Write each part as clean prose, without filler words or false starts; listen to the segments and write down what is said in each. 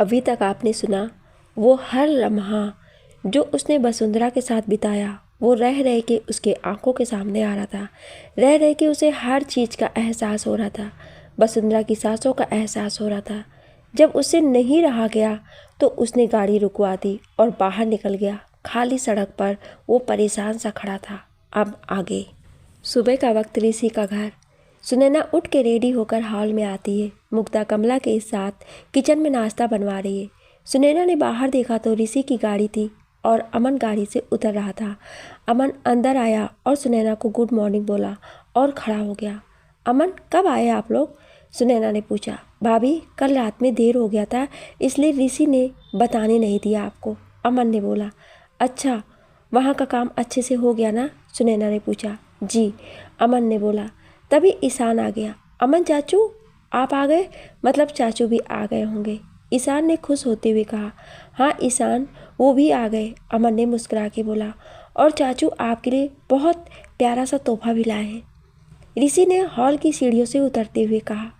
अभी तक आपने सुना वो हर लम्हा जो उसने वसुंधरा के साथ बिताया, वो रह रह के उसके आंखों के सामने आ रहा था। रह रह के उसे हर चीज़ का एहसास हो रहा था। वसुंधरा की सांसों का एहसास हो रहा था। जब उससे नहीं रहा गया तो उसने गाड़ी रुकवा दी और बाहर निकल गया। खाली सड़क पर वो परेशान सा खड़ा था। अब आगे। सुबह का वक्त, ऋषि का घर। सुनैना उठ के रेडी होकर हॉल में आती है। मुग्धा कमला के साथ किचन में नाश्ता बनवा रही है। सुनैना ने बाहर देखा तो ऋषि की गाड़ी थी और अमन गाड़ी से उतर रहा था। अमन अंदर आया और सुनैना को गुड मॉर्निंग बोला और खड़ा हो गया। अमन, कब आए आप लोग? सुनैना ने पूछा। भाभी, कल रात में देर हो गया था, इसलिए ऋषि ने बताने नहीं दिया आपको, अमन ने बोला। अच्छा, वहाँ का काम अच्छे से हो गया ना? सुनैना ने पूछा। जी, अमन ने बोला। तभी ईशान आ गया। अमन चाचू, आप आ गए? मतलब चाचू भी आ गए होंगे, ईशान ने खुश होते हुए कहा। हाँ ईशान, वो भी आ गए, अमन ने मुस्कुरा के बोला। और चाचू आपके लिए बहुत प्यारा सा तोहफा भी लाए हैं, ऋषि ने हॉल की सीढ़ियों से उतरते हुए कहा।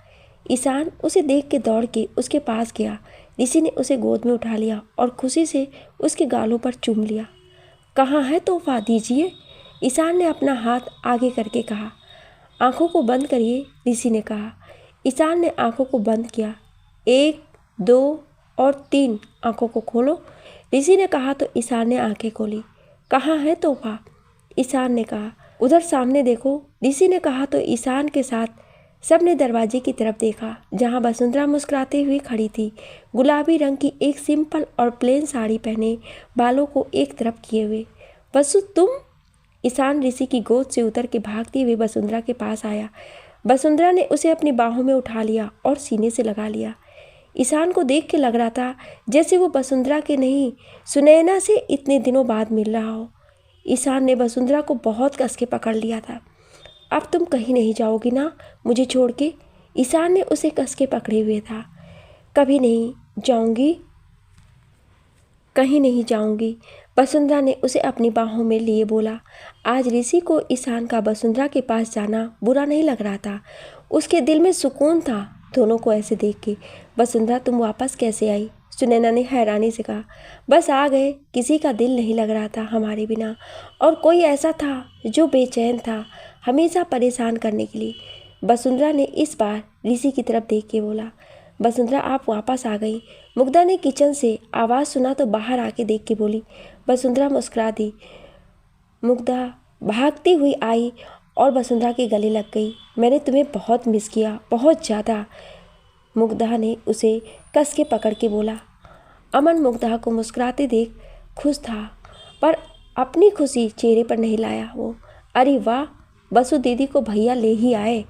ईशान उसे देख के दौड़ के उसके पास गया। ऋषि ने उसे गोद में उठा लिया और खुशी से उसके गालों पर चूम लिया। कहाँ है तोहफा, दीजिए, ईशान ने अपना हाथ आगे करके कहा। आंखों को बंद करिए, ऋषि ने कहा। ईशान ने आंखों को बंद किया। 1, 2 और 3, आंखों को खोलो, ऋषि ने कहा तो ईशान ने आंखें खोली। कहाँ है तोहफा, ईशान ने कहा। उधर सामने देखो, ऋषि ने कहा तो ईशान के साथ सबने दरवाजे की तरफ देखा, जहां वसुंधरा मुस्कुराते हुए खड़ी थी। गुलाबी रंग की एक सिंपल और प्लेन साड़ी पहने, बालों को एक तरफ किए हुए। वसु, तुम? ईशान ऋषि की गोद से उतर के भागते हुए वसुंधरा के पास आया। वसुंधरा ने उसे अपनी बाहों में उठा लिया और सीने से लगा लिया। ईशान को देख के लग रहा था जैसे वो वसुंधरा के नहीं, सुनैना से इतने दिनों बाद मिल रहा हो। ईशान ने वसुंधरा को बहुत कस के पकड़ लिया था। अब तुम कहीं नहीं जाओगी ना मुझे छोड़ के? ईशान ने उसे कस के पकड़े हुए था। कभी नहीं जाऊंगी, कहीं नहीं जाऊंगी, वसुंधरा ने उसे अपनी बाहों में लिए बोला। आज ऋषि को ईशान का वसुंधरा के पास जाना बुरा नहीं लग रहा था। उसके दिल में सुकून था दोनों को ऐसे देख के। वसुंधरा, तुम वापस कैसे आई? सुनैना ने हैरानी से कहा। बस आ गए, किसी का दिल नहीं लग रहा था हमारे बिना, और कोई ऐसा था जो बेचैन था हमेशा परेशान करने के लिए। वसुंधरा ने इस बार ऋषि की तरफ देख के बोला। वसुंधरा, आप वापस आ गई, मुग्धा ने किचन से आवाज़ सुना तो बाहर आके देख के बोली। वसुंधरा मुस्कुरा दी। मुग्धा भागती हुई आई और वसुंधरा के गले लग गई। मैंने तुम्हें बहुत मिस किया, बहुत ज़्यादा, मुग्धा ने उसे कस के पकड़ के बोला। अमन मुग्धा को मुस्कुराते देख खुश था, पर अपनी खुशी चेहरे पर नहीं लाया वो। अरे वाह, बसु दीदी को भैया ले ही आए,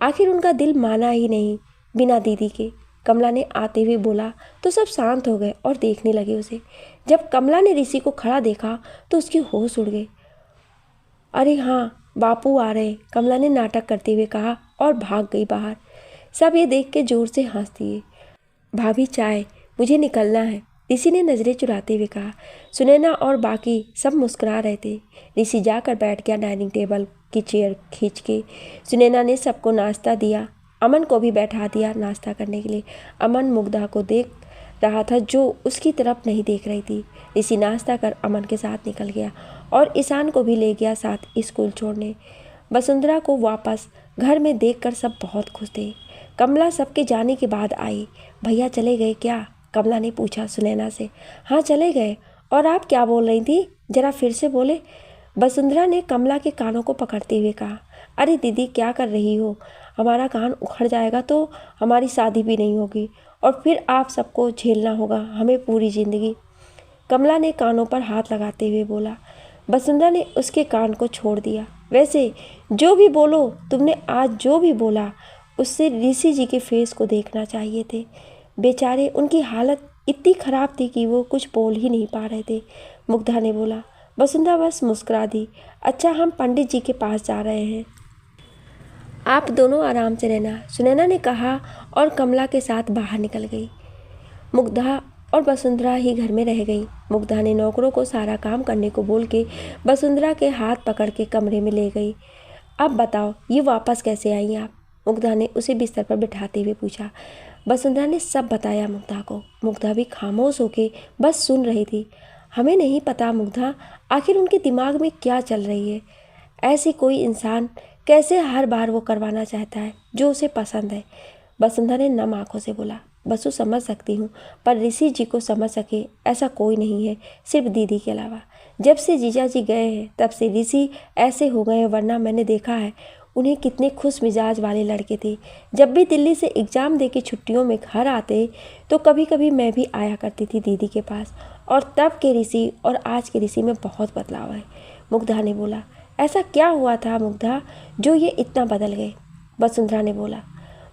आखिर उनका दिल माना ही नहीं बिना दीदी के, कमला ने आते हुए बोला तो सब शांत हो गए और देखने लगे उसे। जब कमला ने ऋषि को खड़ा देखा तो उसकी होश उड़ गई। अरे हाँ, बापू आ रहे, कमला ने नाटक करते हुए कहा और भाग गई बाहर। सब ये देख के जोर से हंस दिए। भाभी चाय, मुझे निकलना है, ऋषि ने नज़रें चुराते हुए कहा। सुनैना और बाकी सब मुस्कुरा रहे थे। ऋषि जाकर बैठ गया डाइनिंग टेबल की चेयर खींच के। सुनैना ने सबको नाश्ता दिया, अमन को भी बैठा दिया नाश्ता करने के लिए। अमन मुग्धा को देख रहा था जो उसकी तरफ नहीं देख रही थी। ऋषि नाश्ता कर अमन के साथ निकल गया और ईशान को भी ले गया साथ स्कूल छोड़ने। वसुंधरा को वापस घर में देखकर सब बहुत खुश थे। कमला सबके जाने के बाद आई। भैया चले गए क्या? कमला ने पूछा सुनैना से। हाँ चले गए। और आप क्या बोल रही थी, जरा फिर से बोले, वसुंधरा ने कमला के कानों को पकड़ते हुए कहा। अरे दीदी क्या कर रही हो, हमारा कान उखड़ जाएगा तो हमारी शादी भी नहीं होगी और फिर आप सबको झेलना होगा हमें पूरी ज़िंदगी, कमला ने कानों पर हाथ लगाते हुए बोला। वसुंधरा ने उसके कान को छोड़ दिया। वैसे जो भी बोलो, तुमने आज जो भी बोला उससे ऋषि जी के फेस को देखना चाहिए थे। बेचारे, उनकी हालत इतनी ख़राब थी कि वो कुछ बोल ही नहीं पा रहे थे, मुग्धा ने बोला। वसुंधरा बस मुस्कुरा दी। अच्छा, हम पंडित जी के पास जा रहे हैं, आप दोनों आराम से रहना, सुनैना ने कहा और कमला के साथ बाहर निकल गई। मुग्धा और वसुंधरा ही घर में रह गई। मुग्धा ने नौकरों को सारा काम करने को बोल के वसुंधरा के हाथ पकड़ के कमरे में ले गई। अब बताओ, ये वापस कैसे आई आप? मुग्धा ने उसे बिस्तर पर बिठाते हुए पूछा। वसुंधरा ने सब बताया मुग्धा को। मुग्धा भी खामोश होके बस सुन रही थी। हमें नहीं पता मुग्धा, आखिर उनके दिमाग में क्या चल रही है। ऐसी कोई इंसान कैसे हर बार वो करवाना चाहता है जो उसे पसंद है। वसुंधरा ने नम आंखों से बोला, बसु समझ सकती हूँ, पर ऋषि जी को समझ सके ऐसा कोई नहीं है, सिर्फ दीदी के अलावा। जब से जीजा जी गए हैं तब से ऋषि ऐसे हो गए हैं, वरना मैंने देखा है उन्हें कितने खुश मिजाज वाले लड़के थे। जब भी दिल्ली से एग्ज़ाम दे के छुट्टियों में घर आते तो कभी कभी मैं भी आया करती थी दीदी के पास, और तब के ऋषि और आज के ऋषि में बहुत बदलाव है। मुग्धा ने बोला, ऐसा क्या हुआ था मुग्धा जो ये इतना बदल गए? वसुंधरा ने बोला।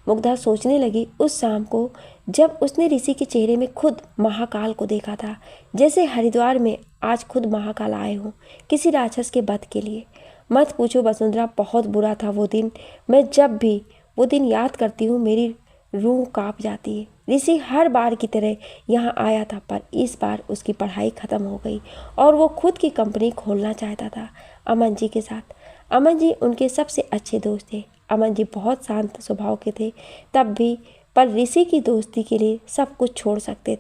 मुग्धा सोचने लगी उस शाम को जब उसने ऋषि के चेहरे में खुद महाकाल को देखा था, जैसे हरिद्वार में आज खुद महाकाल आए हों किसी राक्षस के वध के लिए। मत पूछो वसुंधरा, बहुत बुरा था वो दिन। मैं जब भी वो दिन याद करती हूँ मेरी रूह कांप जाती है। ऋषि हर बार की तरह यहाँ आया था, पर इस बार उसकी पढ़ाई ख़त्म हो गई और वो खुद की कंपनी खोलना चाहता था अमन जी के साथ। अमन जी उनके सबसे अच्छे दोस्त थे। अमन जी बहुत शांत स्वभाव के थे तब भी, पर ऋषि की दोस्ती के लिए सब कुछ छोड़ सकते थे।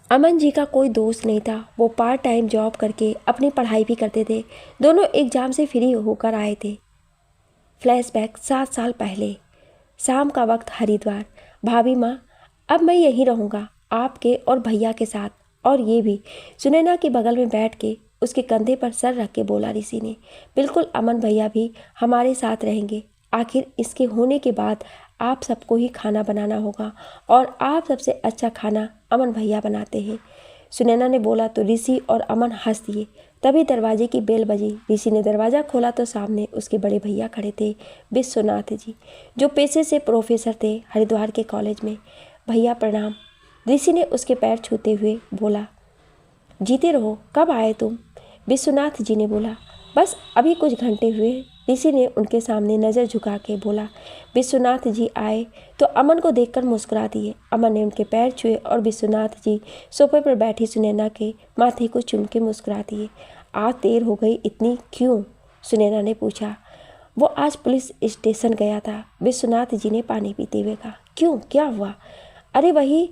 अमन जी का कोई दोस्त नहीं था। वो पार्ट टाइम जॉब करके अपनी पढ़ाई भी करते थे। दोनों एग्जाम से फ्री होकर आए थे। फ्लैशबैक 7 साल पहले, शाम का वक्त, हरिद्वार। भाभी माँ, अब मैं यहीं रहूँगा आपके और भैया के साथ, और ये भी। सुनैना के बगल में बैठ के उसके कंधे पर सर रख के बोला ऋषि ने। बिल्कुल, अमन भैया भी हमारे साथ रहेंगे। आखिर इसके होने के बाद आप सबको ही खाना बनाना होगा, और आप सबसे अच्छा खाना अमन भैया बनाते हैं। सुनैना ने बोला तो ऋषि और अमन हंस दिए। तभी दरवाजे की बेल बजी। ऋषि ने दरवाज़ा खोला तो सामने उसके बड़े भैया खड़े थे, विश्वनाथ जी, जो पेशे से प्रोफेसर थे हरिद्वार के कॉलेज में। भैया प्रणाम। ऋषि ने उसके पैर छूते हुए बोला। जीते रहो, कब आए तुम? विश्वनाथ जी ने बोला, बस अभी कुछ घंटे हुए। ऋषि ने उनके सामने नज़र झुका के बोला। विश्वनाथ जी आए तो अमन को देखकर मुस्कुरा दिए। अमन ने उनके पैर छुए और विश्वनाथ जी सोफे पर बैठी सुनैना के माथे को चूम के मुस्कुरा दिए। आज देर हो गई इतनी क्यों? सुनैना ने पूछा। वो आज पुलिस स्टेशन गया था, विश्वनाथ जी ने पानी पीते हुए कहा। क्यों, क्या हुआ? अरे वही,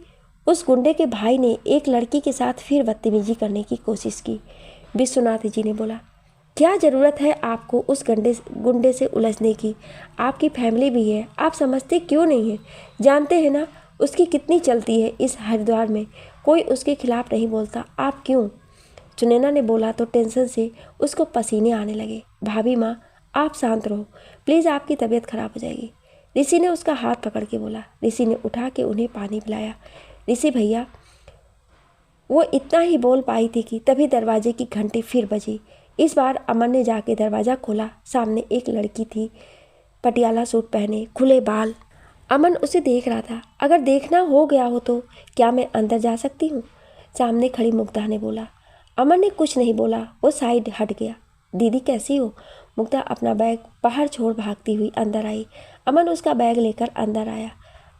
उस गुंडे के भाई ने एक लड़की के साथ फिर बदतमीजी करने की कोशिश की। विश्वनाथ जी ने बोला, क्या ज़रूरत है आपको उस गुंडे से उलझने की? आपकी फैमिली भी है, आप समझते क्यों नहीं हैं? जानते हैं ना उसकी कितनी चलती है इस हरिद्वार में, कोई उसके खिलाफ नहीं बोलता। आप क्यों? सुनैना ने बोला तो टेंशन से उसको पसीने आने लगे। भाभी माँ, आप शांत रहो प्लीज़, आपकी तबीयत खराब हो जाएगी। ऋषि ने उसका हाथ पकड़ के बोला। ऋषि ने उठा के उन्हें पानी पिलाया। ऋषि भैया, वो इतना ही बोल पाई थी कि तभी दरवाजे की घंटी फिर बजी। इस बार अमन ने जाके दरवाज़ा खोला। सामने एक लड़की थी, पटियाला सूट पहने, खुले बाल। अमन उसे देख रहा था। अगर देखना हो गया हो तो क्या मैं अंदर जा सकती हूँ? सामने खड़ी मुग्धा ने बोला। अमन ने कुछ नहीं बोला, वो साइड हट गया। दीदी कैसी हो? मुग्धा अपना बैग बाहर छोड़ भागती हुई अंदर आई। अमन उसका बैग लेकर अंदर आया।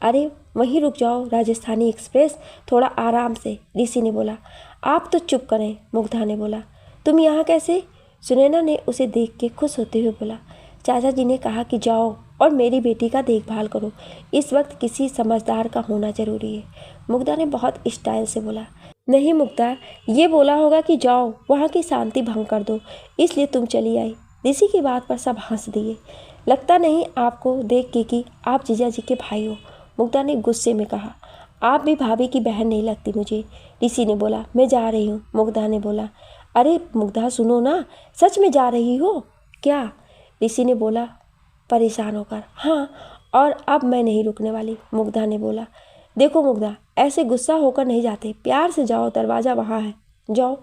अरे वहीं रुक जाओ, राजस्थानी एक्सप्रेस, थोड़ा आराम से, ऋषि ने बोला। आप तो चुप करें, मुग्धा ने बोला। तुम यहाँ कैसे? सुनैना ने उसे देख के खुश होते हुए बोला। चाचा जी ने कहा कि जाओ और मेरी बेटी का देखभाल करो, इस वक्त किसी समझदार का होना जरूरी है। मुग्धा ने बहुत स्टाइल से बोला। नहीं मुग्धा, ये बोला होगा कि जाओ वहाँ की शांति भंग कर दो, इसलिए तुम चली आई। ऋषि की बात पर सब हंस दिए। लगता नहीं आपको देख के कि आप जीजा जी के भाई हो, मुग्धा ने गुस्से में कहा। आप भी भाभी की बहन नहीं लगती मुझे, ऋषि ने बोला। मैं जा रही हूँ, मुग्धा ने बोला। अरे मुग्धा सुनो ना, सच में जा रही हो क्या? ऋषि ने बोला परेशान होकर। हाँ, और अब मैं नहीं रुकने वाली, मुग्धा ने बोला। देखो मुग्धा, ऐसे गुस्सा होकर नहीं जाते, प्यार से जाओ, दरवाज़ा वहाँ है, जाओ,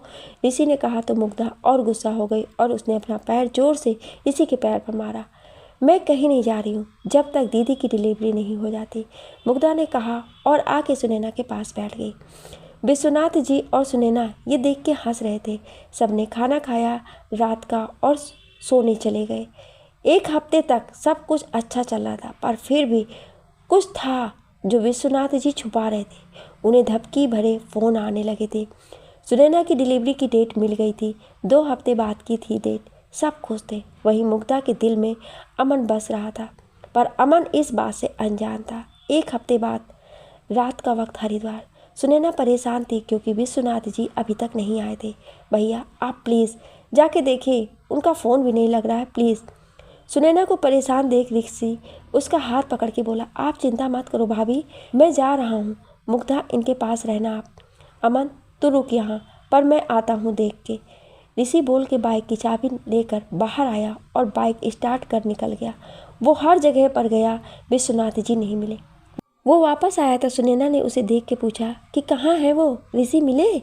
ऋषि ने कहा तो मुग्धा और गुस्सा हो गई और उसने अपना पैर जोर से ऋषि के पैर पर मारा। मैं कहीं नहीं जा रही हूँ जब तक दीदी की डिलीवरी नहीं हो जाती, मुग्धा ने कहा और आके सुनैना के पास बैठ गई। विश्वनाथ जी और सुनैना ये देख के हंस रहे थे। सबने खाना खाया रात का और सोने चले गए। एक हफ्ते तक सब कुछ अच्छा चल रहा था, पर फिर भी कुछ था जो विश्वनाथ जी छुपा रहे थे। उन्हें धमकी भरे फ़ोन आने लगे थे। सुनैना की डिलीवरी की डेट मिल गई थी, 2 हफ्ते बाद की थी डेट। सब खुश थे। वहीं मुग्धा के दिल में अमन बस रहा था, पर अमन इस बात से अनजान था। 1 हफ्ते बाद रात का वक्त हरिद्वार। सुनैना परेशान थी क्योंकि विश्वनाथ जी अभी तक नहीं आए थे। भैया आप प्लीज़ जाके देखिए, उनका फ़ोन भी नहीं लग रहा है, प्लीज़। सुनैना को परेशान देख ऋषि उसका हाथ पकड़ के बोला, आप चिंता मत करो भाभी, मैं जा रहा हूँ। मुग्धा इनके पास रहना आप। अमन तू रुक यहाँ, पर मैं आता हूँ देख के। ऋषि बोल के बाइक की चाबी लेकर बाहर आया और बाइक स्टार्ट कर निकल गया। वो हर जगह पर गया, विश्वनाथ जी नहीं मिले। वो वापस आया तो सुनैना ने उसे देख के पूछा कि कहाँ है वो, ऋषि मिले?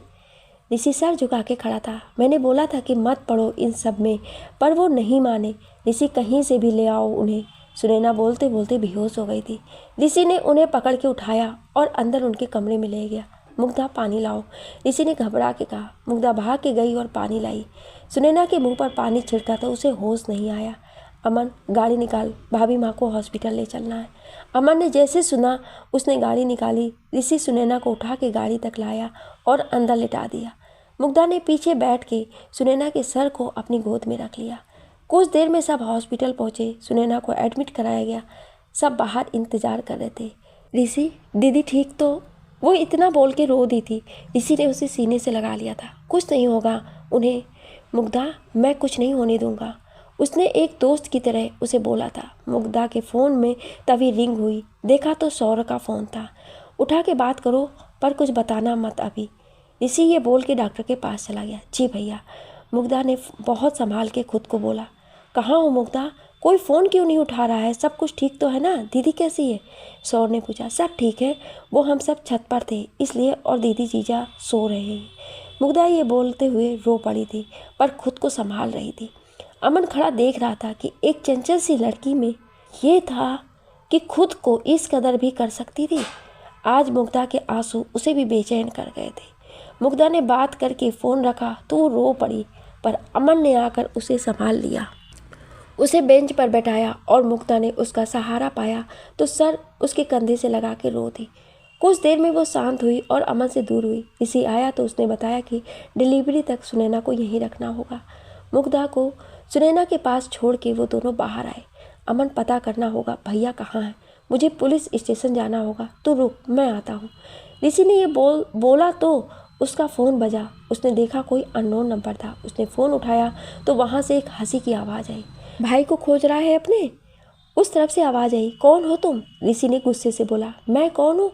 ऋषि सर झुका के खड़ा था। मैंने बोला था कि मत पढ़ो इन सब में, पर वो नहीं माने। ऋषि कहीं से भी ले आओ उन्हें। सुनैना बोलते बोलते बेहोश हो गई थी। ऋषि ने उन्हें पकड़ के उठाया और अंदर उनके कमरे में ले गया। मुग्धा पानी लाओ, ऋषि ने घबरा के कहा। मुग्धा भाग के गई और पानी लाई। सुनैना के मुंह पर पानी छिड़का तो उसे होश नहीं आया। अमन गाड़ी निकाल, भाभी माँ को हॉस्पिटल ले चलना है। अमन ने जैसे सुना उसने गाड़ी निकाली। ऋषि सुनैना को उठा के गाड़ी तक लाया और अंदर लिटा दिया। मुग्धा ने पीछे बैठ के सुनैना के सर को अपनी गोद में रख लिया। कुछ देर में सब हॉस्पिटल पहुंचे। सुनैना को एडमिट कराया गया। सब बाहर इंतजार कर रहे थे। ऋषि दीदी ठीक तो? वो इतना बोल के रो दी थी। ऋषि ने उसे सीने से लगा लिया था। कुछ नहीं होगा उन्हें। मुग्धा मैं कुछ नहीं होने दूंगा, उसने एक दोस्त की तरह उसे बोला था। मुग्धा के फ़ोन में तभी रिंग हुई। देखा तो सौरभ का फ़ोन था। उठा के बात करो, पर कुछ बताना मत अभी। ऋषि ये बोल के डॉक्टर के पास चला गया। जी भैया। मुग्धा ने बहुत संभाल के खुद को बोला। कहाँ हो मुग्धा, कोई फ़ोन क्यों नहीं उठा रहा है? सब कुछ ठीक तो है ना? दीदी कैसी है? सौर ने पूछा। सब ठीक है, वो हम सब छत पर थे इसलिए, और दीदी जीजा सो रहे हैं। मुग्धा ये बोलते हुए रो पड़ी थी, पर खुद को संभाल रही थी। अमन खड़ा देख रहा था कि एक चंचल सी लड़की में ये था कि खुद को इस कदर भी कर सकती थी। आज मुग्धा के आंसू उसे भी बेचैन कर गए थे। मुग्धा ने बात करके फ़ोन रखा तो वो रो पड़ी, पर अमन ने आकर उसे संभाल लिया। उसे बेंच पर बैठाया और मुग्धा ने उसका सहारा पाया तो सर उसके कंधे से लगा के रो दी। कुछ देर में वो शांत हुई और अमन से दूर हुई। ऋषि आया तो उसने बताया कि डिलीवरी तक सुनैना को यहीं रखना होगा। मुग्धा को सुनैना के पास छोड़ के वो दोनों बाहर आए। अमन पता करना होगा भैया कहाँ है, मुझे पुलिस स्टेशन जाना होगा, तू रुक मैं आता हूँ। ऋषि ने ये बोला तो उसका फ़ोन बजा। उसने देखा कोई अननोन नंबर था। उसने फ़ोन उठाया तो वहाँ से एक हंसी की आवाज़ आई। भाई को खोज रहा है अपने? उस तरफ से आवाज़ आई। कौन हो तुम? ऋषि ने गुस्से से बोला। मैं कौन हूँ?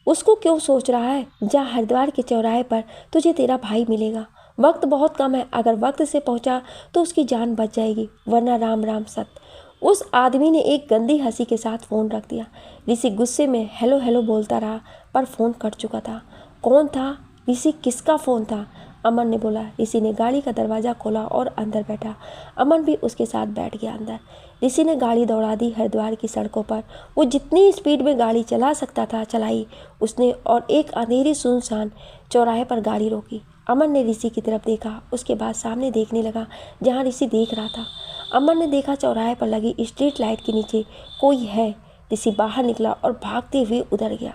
उसको क्यों सोच रहा है? जा हरिद्वार के चौराहे पर तुझे तेरा भाई मिलेगा। वक्त बहुत कम है, अगर वक्त से पहुंचा तो उसकी जान बच जाएगी, वरना राम राम सत्य। उस आदमी ने एक गंदी हंसी के साथ फ़ोन रख दिया। ऋषि गुस्से में हेलो हेलो बोलता रहा, पर फ़ोन कट चुका था। कौन था? ऋषि किसका फ़ोन था? अमन ने बोला। ऋषि ने गाड़ी का दरवाज़ा खोला और अंदर बैठा। अमन भी उसके साथ बैठ गया अंदर। ऋषि ने गाड़ी दौड़ा दी हरिद्वार की सड़कों पर। वो जितनी स्पीड में गाड़ी चला सकता था चलाई उसने, और एक अंधेरी सुनसान चौराहे पर गाड़ी रोकी। अमन ने ऋषि की तरफ देखा, उसके बाद सामने देखने लगा जहाँ ऋषि देख रहा था। अमन ने देखा चौराहे पर लगी स्ट्रीट लाइट के नीचे कोई है। ऋषि बाहर निकला और भागते हुए उधर गया।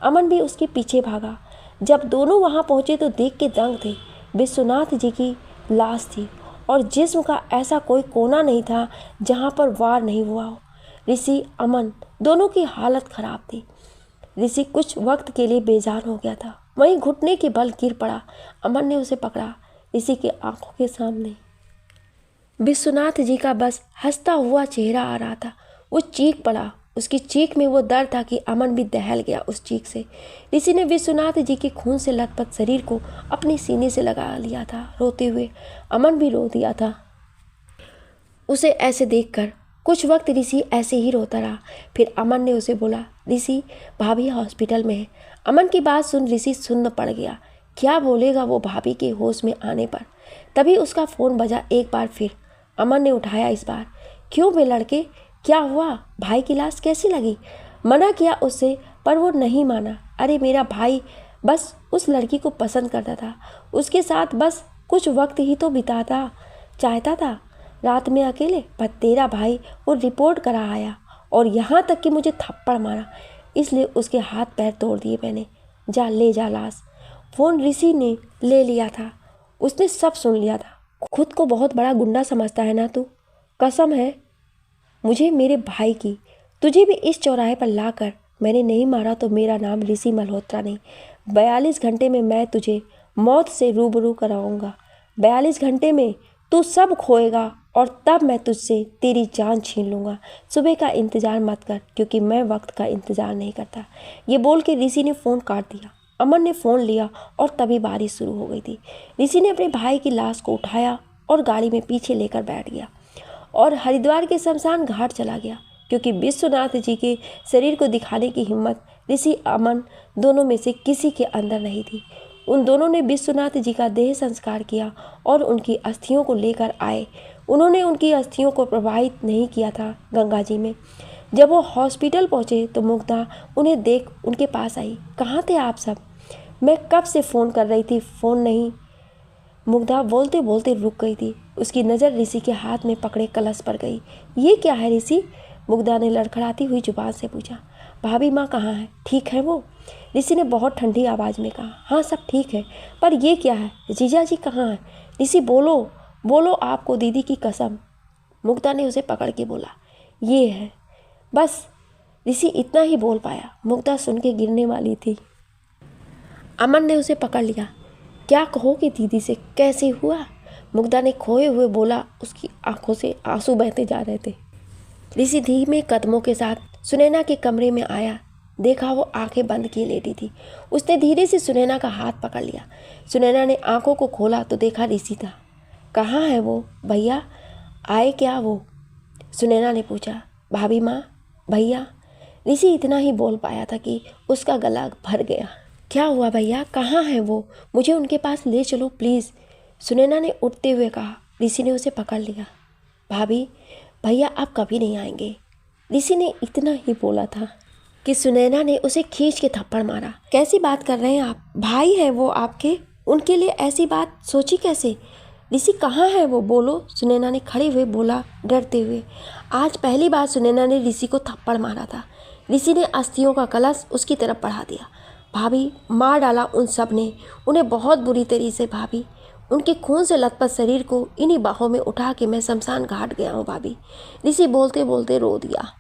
अमन भी उसके पीछे भागा। जब दोनों वहाँ पहुँचे तो देख के दंग थे। विश्वनाथ जी की लाश थी और जिस्म का ऐसा कोई कोना नहीं था जहाँ पर वार नहीं हुआ हो। ऋषि अमन दोनों की हालत खराब थी। ऋषि कुछ वक्त के लिए बेजान हो गया था, वहीं घुटने के बल गिर पड़ा। अमन ने उसे पकड़ा। ऋषि की आंखों के सामने विश्वनाथ जी का बस हंसता हुआ चेहरा आ रहा था। वो चीख पड़ा। उसकी चीख में वो दर्द था कि अमन भी दहल गया उस चीख से। ऋषि ने विश्वनाथ जी के खून से लथपथ शरीर को अपने सीने से लगा लिया था। रोते हुए अमन भी रो दिया था उसे ऐसे देखकर। कुछ वक्त ऋषि ऐसे ही रोता रहा। फिर अमन ने उसे बोला, ऋषि भाभी हॉस्पिटल में है। अमन की बात सुन ऋषि सुन्न पड़ गया। क्या बोलेगा वो भाभी के होश में आने पर। तभी उसका फ़ोन बजा एक बार फिर। अमन ने उठाया इस बार। क्यों बे लड़के, क्या हुआ? भाई की लाश कैसी लगी? मना किया उससे, पर वो नहीं माना। अरे मेरा भाई बस उस लड़की को पसंद करता था, उसके साथ बस कुछ वक्त ही तो बिताता चाहता था रात में अकेले। पर तेरा भाई वो रिपोर्ट करा आया और यहाँ तक कि मुझे थप्पड़ मारा, इसलिए उसके हाथ पैर तोड़ दिए मैंने। जा ले जा लाश। फ़ोन ऋषि ने ले लिया था। उसने सब सुन लिया था। खुद को बहुत बड़ा गुंडा समझता है ना तू? कसम है मुझे मेरे भाई की, तुझे भी इस चौराहे पर लाकर मैंने नहीं मारा तो मेरा नाम ऋषि मल्होत्रा नहीं। 42 घंटे में मैं तुझे मौत से रूबरू कराऊंगा। 42 घंटे में तू सब खोएगा और तब मैं तुझसे तेरी जान छीन लूँगा। सुबह का इंतज़ार मत कर, क्योंकि मैं वक्त का इंतज़ार नहीं करता। ये बोल के ऋषि ने फ़ोन काट दिया। अमन ने फ़ोन लिया और तभी बारिश शुरू हो गई थी। ऋषि ने अपने भाई की लाश को उठाया और गाड़ी में पीछे लेकर बैठ गया और हरिद्वार के शमशान घाट चला गया, क्योंकि विश्वनाथ जी के शरीर को दिखाने की हिम्मत ऋषि अमन दोनों में से किसी के अंदर नहीं थी। उन दोनों ने विश्वनाथ जी का देह संस्कार किया और उनकी अस्थियों को लेकर आए। उन्होंने उनकी अस्थियों को प्रवाहित नहीं किया था गंगा जी में। जब वो हॉस्पिटल पहुँचे तो मुग्धा उन्हें देख उनके पास आई। कहाँ थे आप सब? मैं कब से फ़ोन कर रही थी, फ़ोन नहीं। मुग्धा बोलते बोलते रुक गई थी। उसकी नज़र ऋषि के हाथ में पकड़े कलश पर गई। ये क्या है ऋषि? मुग्धा ने लड़खड़ाती हुई जुबान से पूछा। भाभी माँ कहाँ है? ठीक है वो? ऋषि ने बहुत ठंडी आवाज़ में कहा। हाँ सब ठीक है, पर ये क्या है? जीजा जी कहाँ हैं? ऋषि बोलो बोलो, आपको दीदी की कसम। मुग्धा ने उसे पकड़ के बोला। ये है बस। ऋषि इतना ही बोल पाया। मुग्धा सुन के गिरने वाली थी। अमन ने उसे पकड़ लिया। क्या कहोगी दीदी से, कैसे हुआ? मुग्धा ने खोए हुए बोला। उसकी आंखों से आंसू बहते जा रहे थे। ऋषि धीमे कदमों के साथ सुनैना के कमरे में आया। देखा वो आंखें बंद किए लेटी थी। उसने धीरे से सुनैना का हाथ पकड़ लिया। सुनैना ने आंखों को खोला तो देखा ऋषि था। कहाँ है वो? भैया आए क्या वो? सुनैना ने पूछा। भाभी माँ, भैया। ऋषि इतना ही बोल पाया था कि उसका गला भर गया। क्या हुआ भैया, कहाँ है वो? मुझे उनके पास ले चलो प्लीज़, सुनैना ने उठते हुए कहा। ऋषि ने उसे पकड़ लिया। भाभी, भैया आप कभी नहीं आएंगे। ऋषि ने इतना ही बोला था कि सुनैना ने उसे खींच के थप्पड़ मारा। कैसी बात कर रहे हैं आप? भाई है वो आपके, उनके लिए ऐसी बात सोची कैसे? ऋषि कहाँ है वो, बोलो, सुनैना ने खड़े हुए बोला डरते हुए। आज पहली बार सुनैना ने ऋषि को थप्पड़ मारा था। ऋषि ने अस्थियों का कलश उसकी तरफ बढ़ा दिया। भाभी, मार डाला उन सब ने उन्हें बहुत बुरी तरीके से। भाभी, उनके खून से लथपथ शरीर को इन्हीं बाहों में उठा के मैं शमशान घाट गया हूँ भाभी। ऋषि बोलते बोलते रो दिया।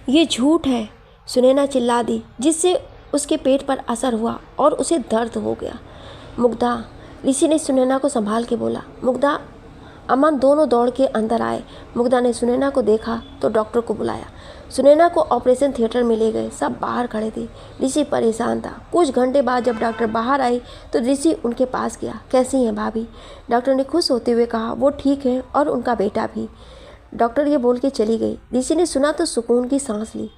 ये झूठ है, सुनैना चिल्ला दी, जिससे उसके पेट पर असर हुआ और उसे दर्द हो गया। मुग्धा, ऋषि ने सुनैना को संभाल के बोला। मुग्धा, अमन दोनों दौड़ के अंदर आए। मुग्धा ने सुनैना को देखा तो डॉक्टर को बुलाया। सुनैना को ऑपरेशन थिएटर में ले गए। सब बाहर खड़े थे। ऋषि परेशान था। कुछ घंटे बाद जब डॉक्टर बाहर आई तो ऋषि उनके पास गया। कैसी हैं भाभी? डॉक्टर ने खुश होते हुए कहा। वो ठीक है और उनका बेटा भी। डॉक्टर ये बोल के चली गई। ऋषि ने सुना तो सुकून की सांस ली।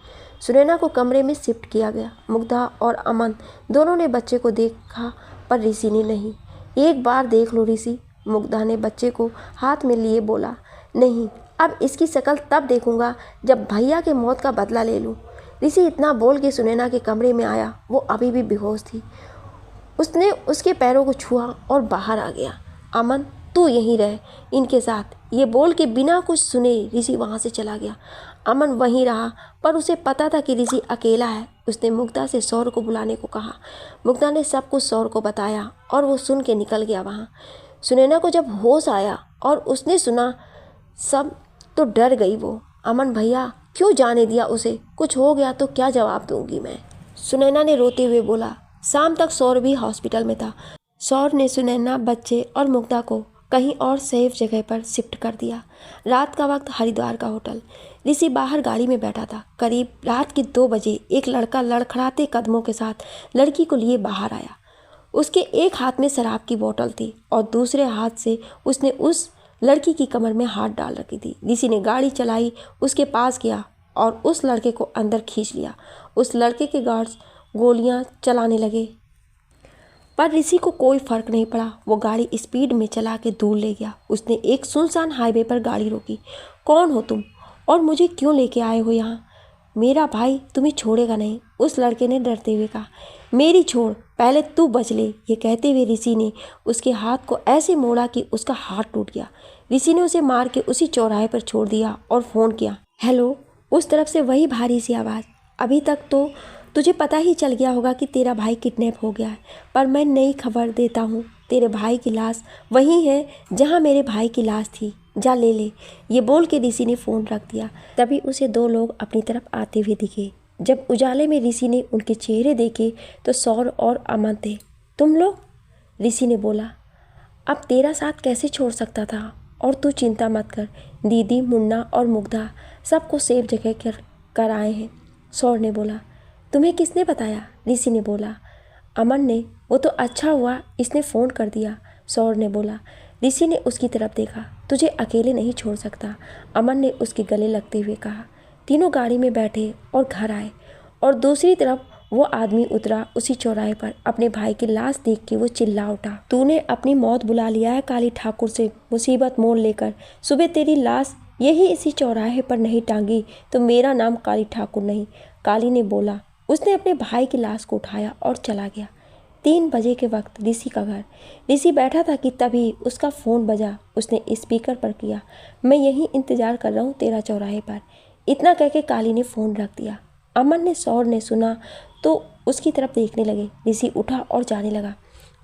सुनैना को कमरे में शिफ्ट किया गया। मुग्धा और अमन दोनों ने बच्चे को देखा, पर ऋषि ने नहीं। एक बार देख लो ऋषि, मुग्धा ने बच्चे को हाथ में लिए बोला। नहीं, अब इसकी शक्ल तब देखूंगा जब भैया के मौत का बदला ले लूं। ऋषि इतना बोल के सुनैना के कमरे में आया। वो अभी भी बेहोश थी। उसने उसके पैरों को छुआ और बाहर आ गया। अमन, तू यहीं रह इनके साथ, ये बोल के बिना कुछ सुने ऋषि वहाँ से चला गया। अमन वहीं रहा, पर उसे पता था कि ऋषि अकेला है। उसने मुग्धा से सौर को बुलाने को कहा। मुग्धा ने सब कुछ सौर को बताया और वो सुन के निकल गया वहाँ। सुनैना को जब होश आया और उसने सुना सब तो डर गई वो। अमन भैया, क्यों जाने दिया उसे? कुछ हो गया तो क्या जवाब दूंगी मैं? सुनैना ने रोते हुए बोला। शाम तक सौर भी हॉस्पिटल में था। सौर ने सुनैना, बच्चे और मुग्धा को कहीं और सेफ जगह पर शिफ्ट कर दिया। रात का वक्त, हरिद्वार का होटल। ऋषि बाहर गाड़ी में बैठा था। करीब रात के 2 बजे एक लड़का लड़खड़ाते कदमों के साथ लड़की को लिए बाहर आया। उसके एक हाथ में शराब की बोतल थी और दूसरे हाथ से उसने उस लड़की की कमर में हाथ डाल रखी थी। ऋषि ने गाड़ी चलाई, उसके पास गया और उस लड़के को अंदर खींच लिया। उस लड़के के गार्ड्स गोलियां चलाने लगे, पर ऋषि को कोई फर्क नहीं पड़ा। वो गाड़ी स्पीड में चला के दूर ले गया। उसने एक सुनसान हाईवे पर गाड़ी रोकी। कौन हो तुम और मुझे क्यों लेके आए हो यहाँ? मेरा भाई तुम्हें छोड़ेगा नहीं, उस लड़के ने डरते हुए कहा। मेरी छोड़, पहले तू बच ले। ये कहते हुए ऋषि ने उसके हाथ को ऐसे मोड़ा कि उसका हाथ टूट गया। ऋषि ने उसे मार के उसी चौराहे पर छोड़ दिया और फ़ोन किया। हेलो। उस तरफ से वही भारी सी आवाज़। अभी तक तो तुझे पता ही चल गया होगा कि तेरा भाई किडनैप हो गया है, पर मैं नई खबर देता हूँ। तेरे भाई की लाश वहीं है जहाँ मेरे भाई की लाश थी। जा ले ले। ये बोल के ऋषि ने फ़ोन रख दिया। तभी उसे 2 लोग अपनी तरफ आते हुए दिखे। जब उजाले में ऋषि ने उनके चेहरे देखे तो सौर और अमन थे। तुम लोग? ऋषि ने बोला। अब तेरा साथ कैसे छोड़ सकता था? और तू चिंता मत कर, दीदी, मुन्ना और मुग्धा सबको सेफ जगह कर आए हैं। सौर ने बोला। तुम्हें किसने बताया? ऋषि ने बोला। अमन ने। वो तो अच्छा हुआ इसने फ़ोन कर दिया, सौर ने बोला। ऋषि ने उसकी तरफ देखा। तुझे अकेले नहीं छोड़ सकता, अमन ने उसके गले लगते हुए कहा। तीनों गाड़ी में बैठे और घर आए और दूसरी तरफ वो आदमी उतरा। उसी चौराहे पर अपने भाई की लाश देख के वो चिल्ला उठा। तूने अपनी मौत बुला लिया है काली ठाकुर से मुसीबत मोल लेकर। सुबह तेरी लाश यही इसी चौराहे पर नहीं टांगी तो मेरा नाम काली ठाकुर नहीं। काली ने बोला। उसने अपने भाई की लाश को उठाया और चला गया। 3 बजे के वक्त ऋषि का घर। ऋषि बैठा था कि तभी उसका फ़ोन बजा। उसने स्पीकर पर किया। मैं यहीं इंतज़ार कर रहा हूँ तेरा चौराहे पर। इतना कह के काली ने फ़ोन रख दिया। अमन ने सौर ने सुना तो उसकी तरफ देखने लगे। ऋषि उठा और जाने लगा।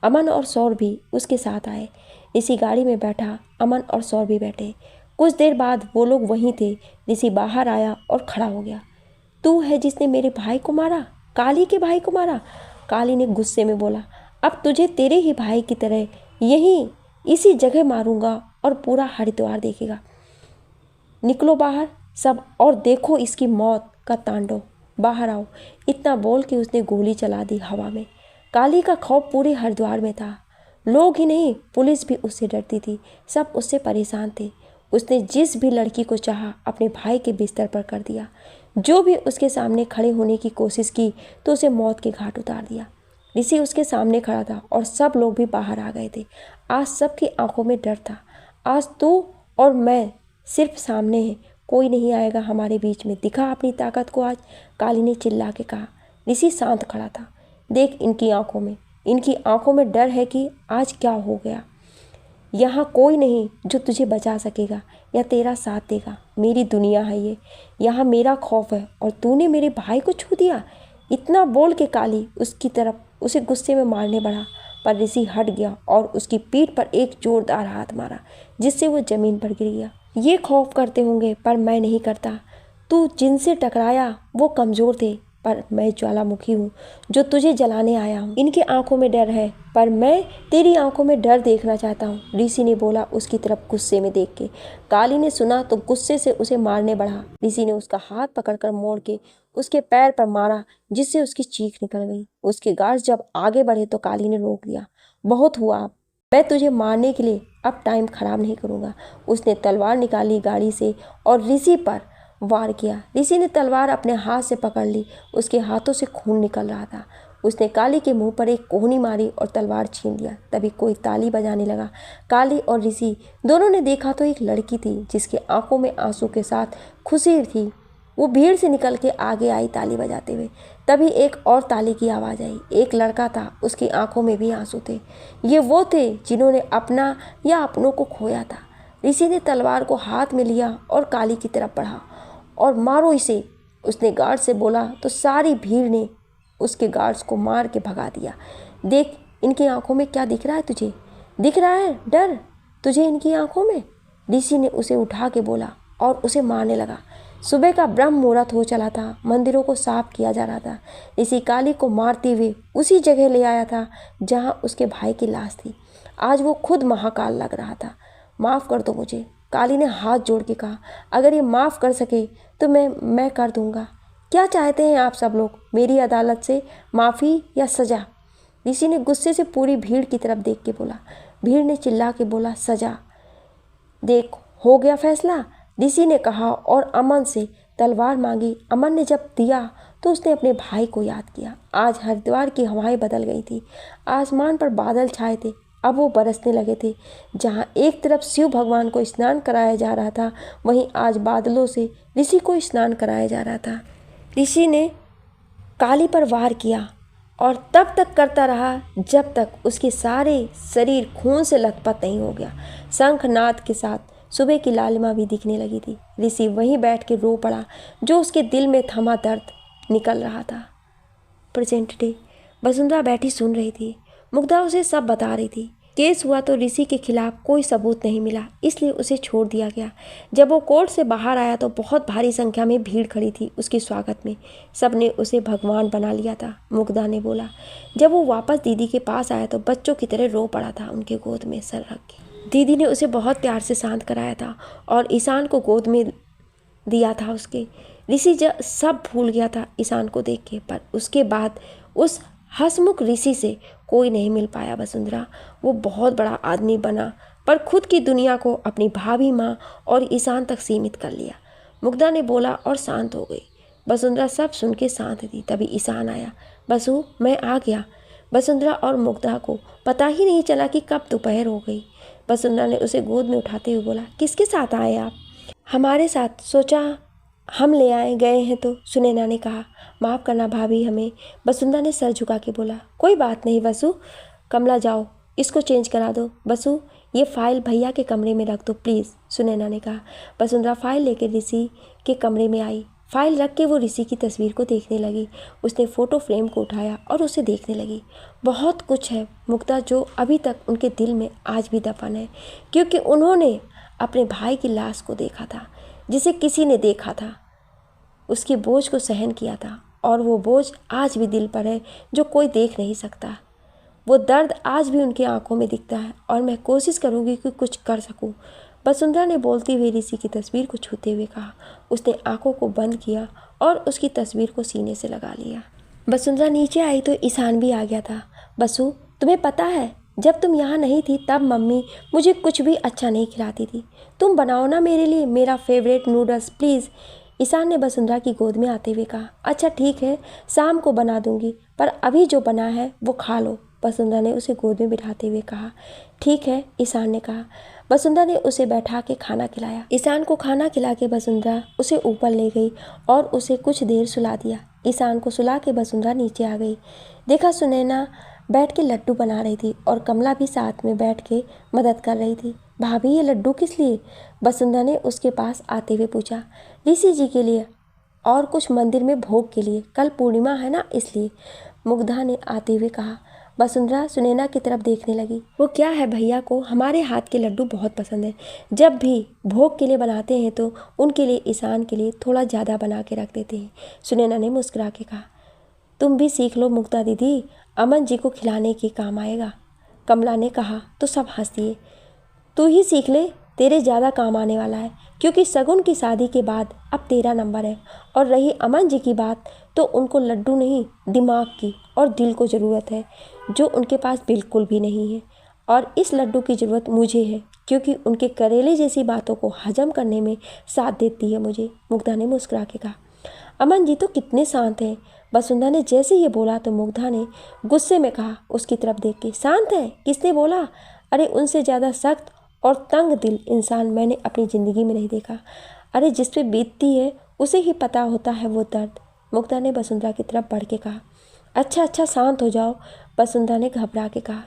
अमन और सौर भी उसके साथ आए। ऋषि गाड़ी में बैठा, अमन और सौर भी बैठे। कुछ देर बाद वो लोग वहीं थे। ऋषि बाहर आया और खड़ा हो गया। तू है जिसने मेरे भाई को मारा? काली के भाई को मारा? काली ने गुस्से में बोला। अब तुझे तेरे ही भाई की तरह यहीं इसी जगह मारूंगा और पूरा हरिद्वार देखेगा। निकलो बाहर सब और देखो इसकी मौत का तांडव। बाहर आओ। इतना बोल के उसने गोली चला दी हवा में। काली का खौफ पूरे हरिद्वार में था। लोग ही नहीं, पुलिस भी उससे डरती थी। सब उससे परेशान थे। उसने जिस भी लड़की को चाहा अपने भाई के बिस्तर पर कर दिया। जो भी उसके सामने खड़े होने की कोशिश की तो उसे मौत के घाट उतार दिया। ऋषि उसके सामने खड़ा था और सब लोग भी बाहर आ गए थे। आज सबकी आंखों में डर था। आज तू और मैं सिर्फ सामने हैं, कोई नहीं आएगा हमारे बीच में। दिखा अपनी ताकत को आज, काली ने चिल्ला के कहा। ऋषि शांत खड़ा था। देख इनकी आंखों में डर है कि आज क्या हो गया। यहाँ कोई नहीं जो तुझे बचा सकेगा या तेरा साथ देगा। मेरी दुनिया है ये, यहाँ मेरा खौफ है और तूने मेरे भाई को छू दिया। इतना बोल के काली उसकी तरफ उसे गुस्से में मारने बढ़ा, पर ऋषि हट गया और उसकी पीठ पर एक जोरदार हाथ मारा जिससे वो जमीन पर गिर गया। ये खौफ करते होंगे पर मैं नहीं करता। तू जिनसे टकराया वो कमज़ोर थे, पर मैं ज्वालामुखी हूँ जो तुझे जलाने आया हूँ। इनके आंखों में डर है पर मैं तेरी आंखों में डर देखना चाहता हूँ, ऋषि ने बोला उसकी तरफ गुस्से में देख के। काली ने सुना तो गुस्से से उसे मारने बढ़ा। ऋषि ने उसका हाथ पकड़कर मोड़ के उसके पैर पर मारा जिससे उसकी चीख निकल गई। उसके गार्ड जब आगे बढ़े तो काली ने रोक दिया। बहुत हुआ, अब मैं तुझे मारने के लिए अब टाइम खराब नहीं करूँगा। उसने तलवार निकाली गाड़ी से और ऋषि पर वार किया। ऋषि ने तलवार अपने हाथ से पकड़ ली। उसके हाथों से खून निकल रहा था। उसने काली के मुंह पर एक कोहनी मारी और तलवार छीन लिया। तभी कोई ताली बजाने लगा। काली और ऋषि दोनों ने देखा तो एक लड़की थी जिसके आंखों में आंसू के साथ खुशी थी। वो भीड़ से निकल के आगे आई ताली बजाते हुए। तभी एक और ताली की आवाज़ आई। एक लड़का था, उसकी आंखों में भी आंसू थे। ये वो थे जिन्होंने अपना या अपनों को खोया था। ऋषि ने तलवार को हाथ में लिया और काली की तरफ बढ़ा। और मारो इसे, उसने गार्ड से बोला तो सारी भीड़ ने उसके गार्ड्स को मार के भगा दिया। देख इनकी आंखों में क्या दिख रहा है तुझे? दिख रहा है डर तुझे इनकी आंखों में? ऋषि ने उसे उठा के बोला और उसे मारने लगा। सुबह का ब्रह्म मुहूर्त हो चला था। मंदिरों को साफ किया जा रहा था। ऋषि काली को मारते हुए उसी जगह ले आया था जहां उसके भाई की लाश थी। आज वो खुद महाकाल लग रहा था। माफ़ कर दो मुझे, काली ने हाथ जोड़ के कहा। अगर ये माफ़ कर सके तो मैं कर दूंगा। क्या चाहते हैं आप सब लोग, मेरी अदालत से माफ़ी या सज़ा? ऋषि ने गुस्से से पूरी भीड़ की तरफ देख के बोला। भीड़ ने चिल्ला के बोला सज़ा। देख हो गया फैसला, ऋषि ने कहा और अमन से तलवार मांगी। अमन ने जब दिया तो उसने अपने भाई को याद किया। आज हरिद्वार की हवाएं बदल गई थी। आसमान पर बादल छाए थे, अब वो बरसने लगे थे। जहाँ एक तरफ शिव भगवान को स्नान कराया जा रहा था, वहीं आज बादलों से ऋषि को स्नान कराया जा रहा था। ऋषि ने काली पर वार किया और तब तक करता रहा जब तक उसके सारे शरीर खून से लथपथ नहीं हो गया। शंखनाद के साथ सुबह की लालिमा भी दिखने लगी थी। ऋषि वहीं बैठ के रो पड़ा। जो उसके दिल में थमा दर्द निकल रहा था। Present day. वसुंधरा बैठी सुन रही थी। मुग्धा उसे सब बता रही थी। केस हुआ तो ऋषि के खिलाफ कोई सबूत नहीं मिला, इसलिए उसे छोड़ दिया गया। जब वो कोर्ट से बाहर आया तो बहुत भारी संख्या में भीड़ खड़ी थी उसके स्वागत में। सबने उसे भगवान बना लिया था, मुग्धा ने बोला। जब वो वापस दीदी के पास आया तो बच्चों की तरह रो पड़ा था उनके गोद में सर रख के। दीदी ने उसे बहुत प्यार से शांत कराया था और ईशान को गोद में दिया था उसके। ऋषि सब भूल गया था ईशान को देख के, पर उसके बाद उस हंसमुख ऋषि से कोई नहीं मिल पाया वसुंधरा। वो बहुत बड़ा आदमी बना पर खुद की दुनिया को अपनी भाभी माँ और ईशान तक सीमित कर लिया। मुग्धा ने बोला और शांत हो गई। वसुंधरा सब सुन के शांत थी। तभी ईशान आया। बसु, मैं आ गया। वसुंधरा और मुग्धा को पता ही नहीं चला कि कब दोपहर हो गई। वसुंधरा ने उसे गोद में उठाते हुए बोला, किसके साथ आए आप? हमारे साथ, सोचा हम ले आए गए हैं तो, सुनैना ने कहा। माफ़ करना भाभी हमें, वसुंधरा ने सर झुका के बोला। कोई बात नहीं वसु, कमला जाओ इसको चेंज करा दो। वसु, ये फाइल भैया के कमरे में रख दो प्लीज़, सुनैना ने कहा। वसुंधरा फाइल लेकर ऋषि के कमरे में आई। फाइल रख के वो ऋषि की तस्वीर को देखने लगी। उसने फ़ोटो फ्रेम को उठाया और उसे देखने लगी। बहुत कुछ है मुग्धा जो अभी तक उनके दिल में आज भी दफन है, क्योंकि उन्होंने अपने भाई की लाश को देखा था जिसे किसी ने देखा था, उसके बोझ को सहन किया था, और वो बोझ आज भी दिल पर है जो कोई देख नहीं सकता। वो दर्द आज भी उनकी आंखों में दिखता है और मैं कोशिश करूंगी कि कुछ कर सकूं, वसुंधरा ने बोलते हुए ऋषि की तस्वीर को छूते हुए कहा। उसने आंखों को बंद किया और उसकी तस्वीर को सीने से लगा लिया। वसुंधरा नीचे आई तो ईशान भी आ गया था। बसु, तुम्हें पता है जब तुम यहाँ नहीं थी तब मम्मी मुझे कुछ भी अच्छा नहीं खिलाती थी। तुम बनाओ ना मेरे लिए मेरा फेवरेट नूडल्स प्लीज़, ईशान ने वसुंधरा की गोद में आते हुए कहा। अच्छा ठीक है, शाम को बना दूंगी, पर अभी जो बना है वो खा लो, वसुंधरा ने उसे गोद में बिठाते हुए कहा। ठीक है, ईशान ने कहा। वसुंधरा ने उसे बैठा के खाना खिलाया। ईशान को खाना खिला के वसुंधरा उसे ऊपर ले गई और उसे कुछ देर सुला दिया। ईशान को सुला के वसुंधरा नीचे आ गई। देखा सुनैना बैठ के लड्डू बना रही थी और कमला भी साथ में बैठ के मदद कर रही थी। भाभी ये लड्डू किस लिए? वसुंधरा ने उसके पास आते हुए पूछा। ऋषि जी के लिए और कुछ मंदिर में भोग के लिए, कल पूर्णिमा है ना इसलिए, मुग्धा ने आते हुए कहा। वसुंधरा सुनैना की तरफ देखने लगी। वो क्या है, भैया को हमारे हाथ के लड्डू बहुत पसंद है। जब भी भोग के लिए बनाते हैं तो उनके लिए ईशान के लिए थोड़ा ज़्यादा बना के रख देते हैं, सुनैना ने मुस्कुरा के कहा। तुम भी सीख लो मुग्धा दीदी, अमन जी को खिलाने के काम आएगा, कमला ने कहा तो सब हंस दिए। तू ही सीख ले, तेरे ज़्यादा काम आने वाला है, क्योंकि सगुन की शादी के बाद अब तेरा नंबर है। और रही अमन जी की बात तो उनको लड्डू नहीं दिमाग की और दिल को ज़रूरत है, जो उनके पास बिल्कुल भी नहीं है। और इस लड्डू की ज़रूरत मुझे है, क्योंकि उनके करेले जैसी बातों को हजम करने में साथ देती है मुझे, मुग्धा ने मुस्कुरा के कहा। अमन जी तो कितने शांत हैं, वसुंधरा ने जैसे ये बोला तो मुग्धा ने गुस्से में कहा उसकी तरफ देख के। शांत है? किसने बोला? अरे उनसे ज़्यादा सख्त और तंग दिल इंसान मैंने अपनी ज़िंदगी में नहीं देखा। अरे जिस पे बीतती है उसे ही पता होता है वो दर्द, मुग्धा ने वसुंधरा की तरफ बढ़ के कहा। अच्छा शांत हो जाओ, वसुंधरा ने घबरा के कहा।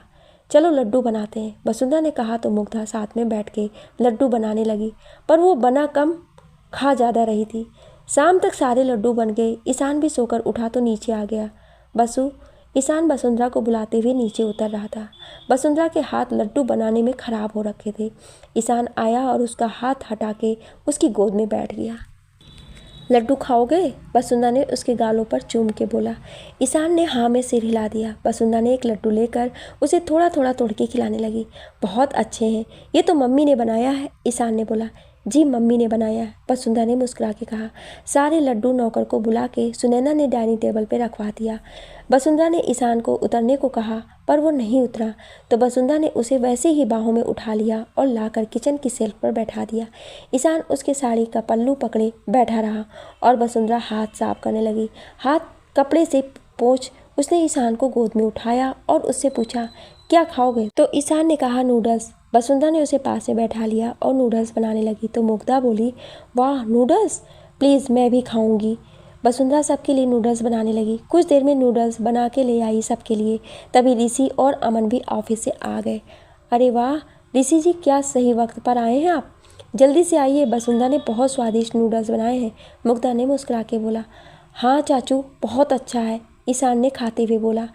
चलो लड्डू बनाते हैं, वसुंधरा ने कहा तो मुग्धा साथ में बैठ के लड्डू बनाने लगी, पर वो बना कम खा ज़्यादा रही थी। शाम तक सारे लड्डू बन गए। ईशान भी सोकर उठा तो नीचे आ गया। बसु, ईशान वसुंधरा को बुलाते हुए नीचे उतर रहा था। वसुंधरा के हाथ लड्डू बनाने में खराब हो रखे थे। ईशान आया और उसका हाथ हटा के उसकी गोद में बैठ गया। लड्डू खाओगे? वसुंधरा ने उसके गालों पर चूम के बोला। ईशान ने हाँ में सिर हिला दिया। वसुंधरा ने एक लड्डू लेकर उसे थोड़ा थोड़ा तोड़ के खिलाने लगी। बहुत अच्छे हैं, ये तो मम्मी ने बनाया है, ईशान ने बोला। जी मम्मी ने बनाया है, वसुंधरा ने मुस्कुरा के कहा। सारे लड्डू नौकर को बुला के सुनैना ने डाइनिंग टेबल पर रखवा दिया। वसुंधरा ने ईशान को उतरने को कहा, पर वो नहीं उतरा, तो वसुंधरा ने उसे वैसे ही बाहों में उठा लिया और लाकर किचन की सेल्फ पर बैठा दिया। ईशान उसके साड़ी का पल्लू पकड़े बैठा रहा और वसुंधरा हाथ साफ करने लगी। हाथ कपड़े से पोंछ उसने ईशान को गोद में उठाया और उससे पूछा, क्या खाओगे? तो ईशान ने कहा नूडल्स। वसुंधरा ने उसे पास में बैठा लिया और नूडल्स बनाने लगी, तो मुग्धा बोली, वाह नूडल्स, प्लीज़ मैं भी खाऊंगी। वसुंधरा सबके लिए नूडल्स बनाने लगी। कुछ देर में नूडल्स बना के ले आई सबके लिए। तभी ऋषि और अमन भी ऑफिस से आ गए। अरे वाह ऋषि जी, क्या सही वक्त पर आए हैं आप, जल्दी से आइए, वसुंधरा ने बहुत स्वादिष्ट नूडल्स बनाए हैं, मुग्धा ने मुस्कुरा के बोला। हाँ चाचू, बहुत अच्छा है, ईशान ने खाते हुए बोला।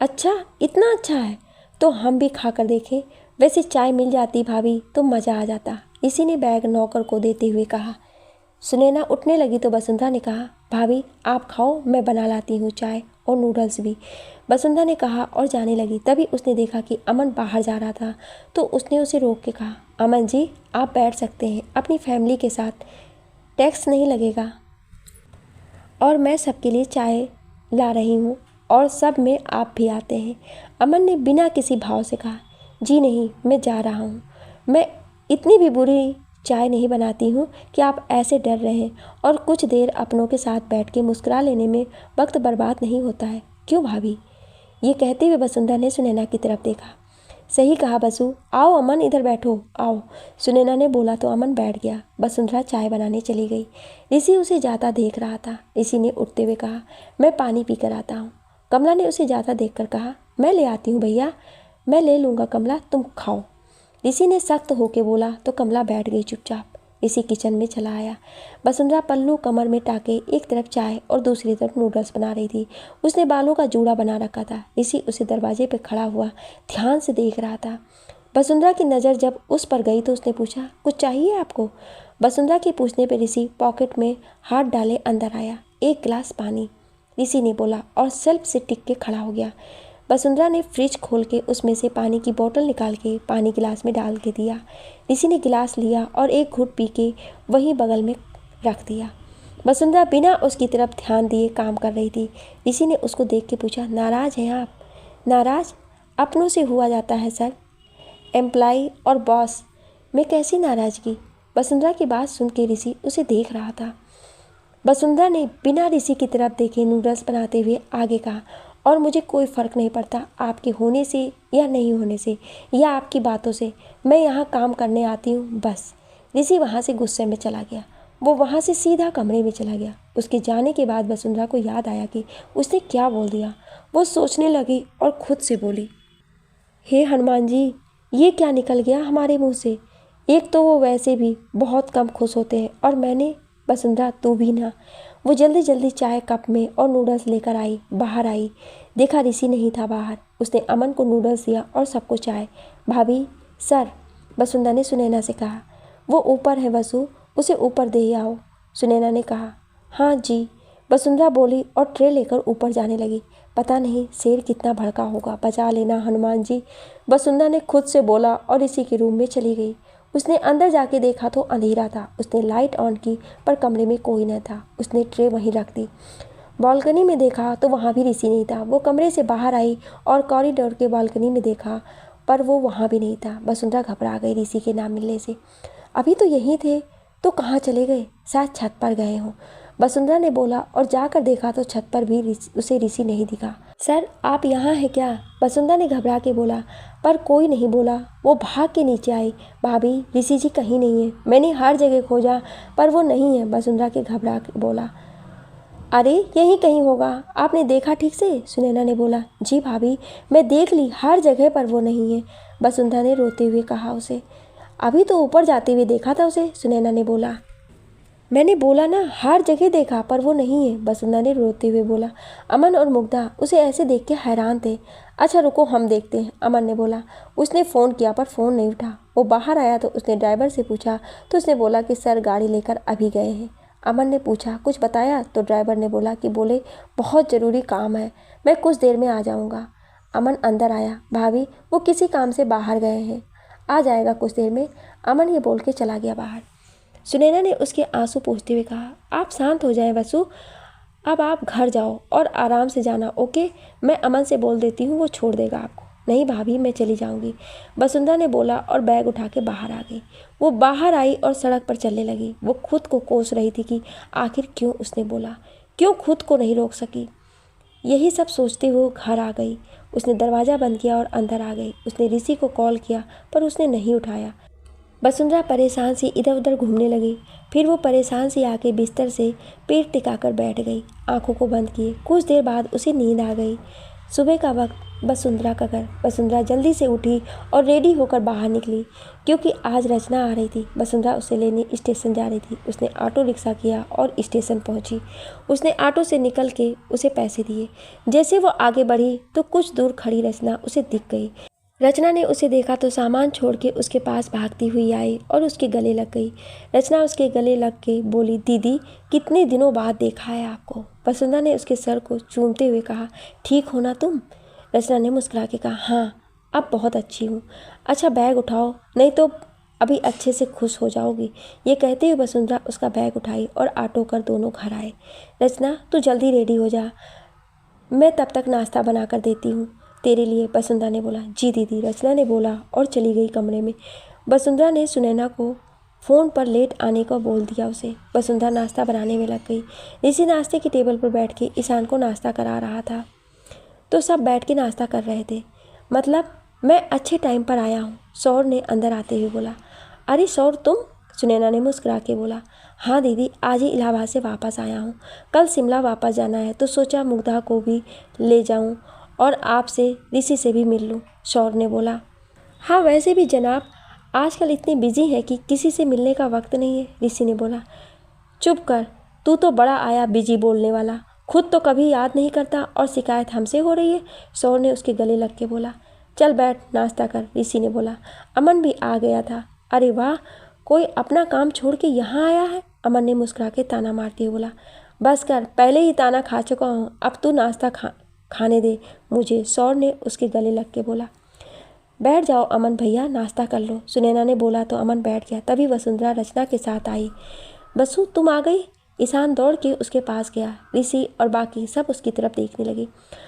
अच्छा, इतना अच्छा है? तो हम भी खा कर देखें। वैसे चाय मिल जाती भाभी तो मज़ा आ जाता, ऋषि ने बैग नौकर को देते हुए कहा। सुनैना उठने लगी तो वसुंधरा ने कहा, भाभी आप खाओ, मैं बना लाती हूँ चाय और नूडल्स भी। वसुंधरा ने कहा और जाने लगी। तभी उसने देखा कि अमन बाहर जा रहा था, तो उसने उसे रोक के कहा, अमन जी आप बैठ सकते हैं अपनी फैमिली के साथ, टैक्स नहीं लगेगा और मैं सबके लिए चाय ला रही हूँ और सब में आप भी आते हैं। अमन ने बिना किसी भाव से कहा, जी नहीं मैं जा रहा हूँ, मैं इतनी भी बुरी चाय नहीं बनाती हूँ कि आप ऐसे डर रहे हैं, और कुछ देर अपनों के साथ बैठ के मुस्कुरा लेने में वक्त बर्बाद नहीं होता है, क्यों भाभी। ये कहते हुए वसुंधरा ने सुनैना की तरफ देखा। सही कहा बसु, आओ अमन इधर बैठो आओ। सुनैना ने बोला तो अमन बैठ गया। वसुंधरा चाय बनाने चली गई। ऋषि उसे जाता देख रहा था। ऋषि ने उठते हुए कहा, मैं पानी पी कर आता हूँ। कमला ने उसे जाता देखकर कहा, मैं ले आती हूँ भैया, मैं ले लूँगा कमला, तुम खाओ। ऋषि ने सख्त होके बोला तो कमला बैठ गई चुपचाप। ऋषि किचन में चला आया। वसुंधरा पल्लू कमर में टाके एक तरफ चाय और दूसरी तरफ नूडल्स बना रही थी। उसने बालों का जूड़ा बना रखा था। ऋषि उसे दरवाजे पर खड़ा हुआ ध्यान से देख रहा था। वसुंधरा की नज़र जब उस पर गई तो उसने पूछा, कुछ चाहिए आपको। वसुंधरा के पूछने पर ऋषि पॉकेट में हाथ डाले अंदर आया। एक गिलास पानी, ऋषि ने बोला और सेल्फ से टिक के खड़ा हो गया। वसुंधरा ने फ्रिज खोल के उसमें से पानी की बोतल निकाल के पानी गिलास में डाल के दिया। ऋषि ने गिलास लिया और एक घूंट पी के वहीं बगल में रख दिया। वसुंधरा बिना उसकी तरफ ध्यान दिए काम कर रही थी। ऋषि ने उसको देख के पूछा, नाराज़ हैं आप। नाराज़ अपनों से हुआ जाता है सर, एम्प्लॉय और बॉस में कैसी नाराज़गी। वसुंधरा की बात सुन के ऋषि उसे देख रहा था। वसुंधरा ने बिना ऋषि की तरफ देखे नूडल्स बनाते हुए आगे कहा, और मुझे कोई फ़र्क नहीं पड़ता आपके होने से या नहीं होने से या आपकी बातों से, मैं यहाँ काम करने आती हूँ बस। ऋषि वहाँ से गुस्से में चला गया। वो वहाँ से सीधा कमरे में चला गया। उसके जाने के बाद वसुंधरा को याद आया कि उसने क्या बोल दिया। वो सोचने लगी और खुद से बोली, हे हनुमान जी, ये क्या निकल गया हमारे मुँह से। एक तो वो वैसे भी बहुत कम खुश होते हैं, और मैंने, वसुंधरा तू भी ना। वो जल्दी जल्दी चाय कप में और नूडल्स लेकर आई। बाहर आई, देखा ऋषि नहीं था बाहर। उसने अमन को नूडल्स दिया और सबको चाय। भाभी सर, वसुंधरा ने सुनैना से कहा। वो ऊपर है वसु, उसे ऊपर दे आओ, सुनैना ने कहा। हाँ जी, वसुंधरा बोली और ट्रे लेकर ऊपर जाने लगी। पता नहीं शेर कितना भड़का होगा, बचा लेना हनुमान जी, वसुंधरा ने खुद से बोला और ऋषि के रूम में चली गई। उसने अंदर जाके देखा तो अंधेरा था। उसने लाइट ऑन की पर कमरे में कोई न था। उसने ट्रे वहीं रख दी। बालकनी में देखा तो वहाँ भी ऋषि नहीं था। वो कमरे से बाहर आई और कॉरिडोर के बालकनी में देखा पर वो वहाँ भी नहीं था। वसुंधरा घबरा गई ऋषि के ना मिलने से। अभी तो यहीं थे, तो कहाँ चले गए, शायद छत पर गए हों, वसुंधरा ने बोला और जाकर देखा तो छत पर भी उसे ऋषि नहीं दिखा। सर आप यहाँ हैं क्या, वसुंधरा ने घबरा के बोला, पर कोई नहीं बोला। वो भाग के नीचे आई। भाभी ऋषि जी कहीं नहीं है, मैंने हर जगह खोजा पर वो नहीं है, वसुंधरा के घबरा के बोला। अरे यहीं कहीं होगा, आपने देखा ठीक से, सुनैना ने बोला। जी भाभी मैं देख ली, हर जगह पर वो नहीं है, वसुंधरा ने रोते हुए कहा उसे। अभी तो ऊपर जाते हुए देखा था उसे, सुनैना ने बोला। मैंने बोला ना हर जगह देखा पर वो नहीं है, वसुंधरा ने रोते हुए बोला। अमन और मुग्धा उसे ऐसे देख के हैरान थे। अच्छा रुको हम देखते हैं, अमन ने बोला। उसने फ़ोन किया पर फ़ोन नहीं उठा। वो बाहर आया तो उसने ड्राइवर से पूछा तो उसने बोला कि सर गाड़ी लेकर अभी गए हैं। अमन ने पूछा कुछ बताया तो ड्राइवर ने बोला कि बोले बहुत ज़रूरी काम है, मैं कुछ देर में आ जाऊँगा। अमन अंदर आया। भाभी वो किसी काम से बाहर गए हैं, आ जाएगा कुछ देर में, अमन ये बोल के चला गया बाहर। सुनैना ने उसके आंसू पोंछते हुए कहा, आप शांत हो जाएं वसु, अब आप घर जाओ और आराम से जाना, ओके। मैं अमन से बोल देती हूँ, वो छोड़ देगा आपको। नहीं भाभी मैं चली जाऊँगी, वसुंधरा ने बोला और बैग उठा के बाहर आ गई। वो बाहर आई और सड़क पर चलने लगी। वो खुद को कोस रही थी कि आखिर क्यों उसने बोला, क्यों खुद को नहीं रोक सकी। यही सब सोचते हुए घर आ गई। उसने दरवाज़ा बंद किया और अंदर आ गई। उसने ऋषि को कॉल किया पर उसने नहीं उठाया। वसुंधरा परेशान सी इधर उधर घूमने लगी। फिर वो परेशान सी आके बिस्तर से पेट टिकाकर बैठ गई, आंखों को बंद किए। कुछ देर बाद उसे नींद आ गई। सुबह का वक्त, वसुंधरा का घर। वसुंधरा जल्दी से उठी और रेडी होकर बाहर निकली क्योंकि आज रचना आ रही थी। वसुंधरा उसे लेने स्टेशन जा रही थी। उसने ऑटो रिक्शा किया और स्टेशन पहुंची। उसने ऑटो से निकल के उसे पैसे दिए। जैसे वो आगे बढ़ी तो कुछ दूर खड़ी रचना उसे दिख गई। रचना ने उसे देखा तो सामान छोड़ के उसके पास भागती हुई आई और उसके गले लग गई। रचना उसके गले लग के बोली, दीदी कितने दिनों बाद देखा है आपको। वसुंधरा ने उसके सर को चूमते हुए कहा, ठीक हो ना तुम। रचना ने मुस्कुरा के कहा, हाँ अब बहुत अच्छी हूँ। अच्छा बैग उठाओ, नहीं तो अभी अच्छे से खुश हो जाओगी। ये कहते हुए वसुंधरा उसका बैग उठाई और ऑटो कर दोनों घर आए। रचना तू जल्दी रेडी हो जा, मैं तब तक नाश्ता बना कर देती हूँ तेरे लिए, वसुंधरा ने बोला। जी दीदी, रचना ने बोला और चली गई कमरे में। वसुंधरा ने सुनैना को फ़ोन पर लेट आने को बोल दिया उसे। वसुंधरा नाश्ता बनाने में लग गई। ऋषि नाश्ते की टेबल पर बैठ के ईशान को नाश्ता करा रहा था, तो सब बैठ के नाश्ता कर रहे थे। मतलब मैं अच्छे टाइम पर आया हूँ, सौर ने अंदर आते हुए बोला। अरे सौर तुम? सुनैना ने मुस्कुरा के बोला। हाँ दीदी, आज ही इलाहाबाद से वापस आया हूँ। कल शिमला वापस जाना है तो सोचा मुग्धा को भी ले जाऊँ और आपसे ऋषि से भी मिल लूँ, सौर ने बोला। हाँ वैसे भी जनाब आजकल इतने बिजी हैं कि किसी से मिलने का वक्त नहीं है, ऋषि ने बोला। चुप कर, तू तो बड़ा आया बिजी बोलने वाला, खुद तो कभी याद नहीं करता और शिकायत हमसे हो रही है, सौर ने उसके गले लग के बोला। चल बैठ नाश्ता कर, ऋषि ने बोला। अमन भी आ गया था। अरे वाह, कोई अपना काम छोड़ के यहाँ आया है, अमन ने मुस्कुरा के ताना मारते हुए बोला। बस कर, पहले ही ताना खा चुका हूँ, अब तू नाश्ता खाने दे मुझे, सौर ने उसके गले लग के बोला। बैठ जाओ अमन भैया, नाश्ता कर लो, सुनैना ने बोला तो अमन बैठ गया। तभी वसुंधरा रचना के साथ आई। बसु तुम आ गई? ईशान दौड़ के उसके पास गया। ऋषि और बाकी सब उसकी तरफ देखने लगे।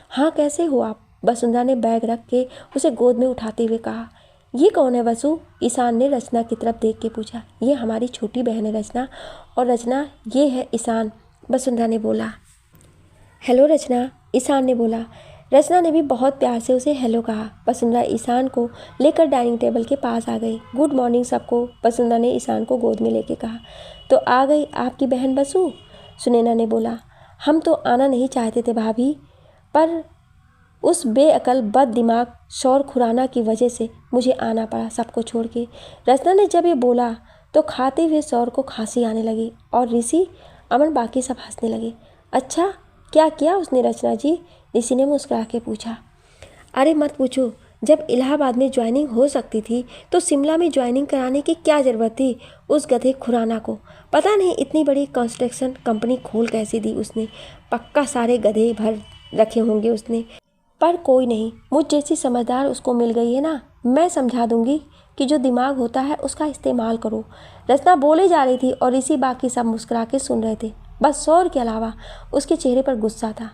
हाँ कैसे हो आप? वसुंधरा ने बैग रख के उसे गोद में उठाते हुए कहा। ये कौन है वसु? ईशान ने रचना की तरफ देख के पूछा। ये हमारी छोटी बहन है रचना, और रचना ये है ईशान, वसुंधरा ने बोला। हेलो रचना, ईशान ने बोला। रचना ने भी बहुत प्यार से उसे हेलो कहा। वसुंधरा ईशान को लेकर डाइनिंग टेबल के पास आ गई। गुड मॉर्निंग सबको, वसुंधरा ने ईशान को गोद में लेके कहा। तो आ गई आपकी बहन बसु, सुनैना ने बोला। हम तो आना नहीं चाहते थे भाभी, पर उस बेअकल बद दिमाग शौर खुराना की वजह से मुझे आना पड़ा सबको छोड़ के। रचना ने जब ये बोला तो खाते हुए शौर को खांसी आने लगी और ऋषि, अमन बाकी सब हंसने लगे। अच्छा क्या किया उसने रचना जी? ऋषि ने मुस्कुरा के पूछा। अरे मत पूछो, जब इलाहाबाद में ज्वाइनिंग हो सकती थी तो शिमला में ज्वाइनिंग कराने की क्या ज़रूरत थी उस गधे खुराना को। पता नहीं इतनी बड़ी कंस्ट्रक्शन कंपनी खोल कैसे दी उसने, पक्का सारे गधे भर रखे होंगे उसने। पर कोई नहीं, मुझ जैसी समझदार उसको मिल गई है ना, मैं समझा दूंगी कि जो दिमाग होता है उसका इस्तेमाल करो। रचना बोले जा रही थी और इसी बाकी सब मुस्कुरा के सुन रहे थे। बस शौर के अलावा उसके चेहरे पर गुस्सा था।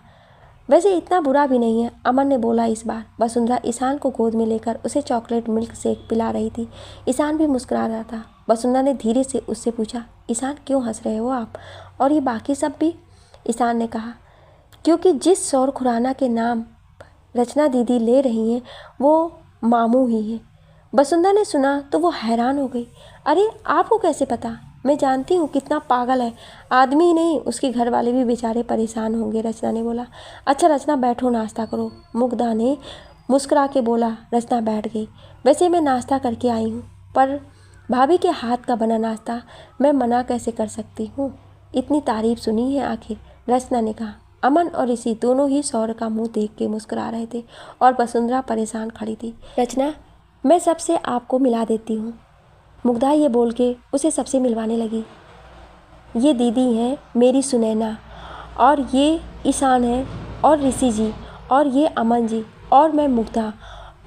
वैसे इतना बुरा भी नहीं है, अमन ने बोला इस बार। वसुंधरा ईशान को गोद में लेकर उसे चॉकलेट मिल्क शेक पिला रही थी। ईशान भी मुस्कुरा रहा था। वसुंधरा ने धीरे से उससे पूछा, ईशान क्यों हंस रहे हो आप, और ये बाकी सब भी? ईशान ने कहा, क्योंकि जिस शौर खुराना के नाम रचना दीदी ले रही हैं वो मामू ही है। वसुंधरा ने सुना तो वो हैरान हो गई। अरे आपको कैसे पता? मैं जानती हूँ कितना पागल है, आदमी ही नहीं उसके घर वाले भी बेचारे परेशान होंगे, रचना ने बोला। अच्छा रचना बैठो नाश्ता करो, मुग्धा ने मुस्कुरा के बोला। रचना बैठ गई। वैसे मैं नाश्ता करके आई हूँ, पर भाभी के हाथ का बना नाश्ता मैं मना कैसे कर सकती हूँ, इतनी तारीफ सुनी है आखिर, रचना ने कहा। अमन और ऋषि दोनों ही सौर का मुंह देख के मुस्कुरा रहे थे और वसुंधरा परेशान खड़ी थी। रचना मैं सबसे आपको मिला देती हूँ, मुग्धा ये बोल के उसे सबसे मिलवाने लगी। ये दीदी हैं मेरी सुनैना, और ये ईशान है, और ऋषि जी, और ये अमन जी, और मैं मुग्धा,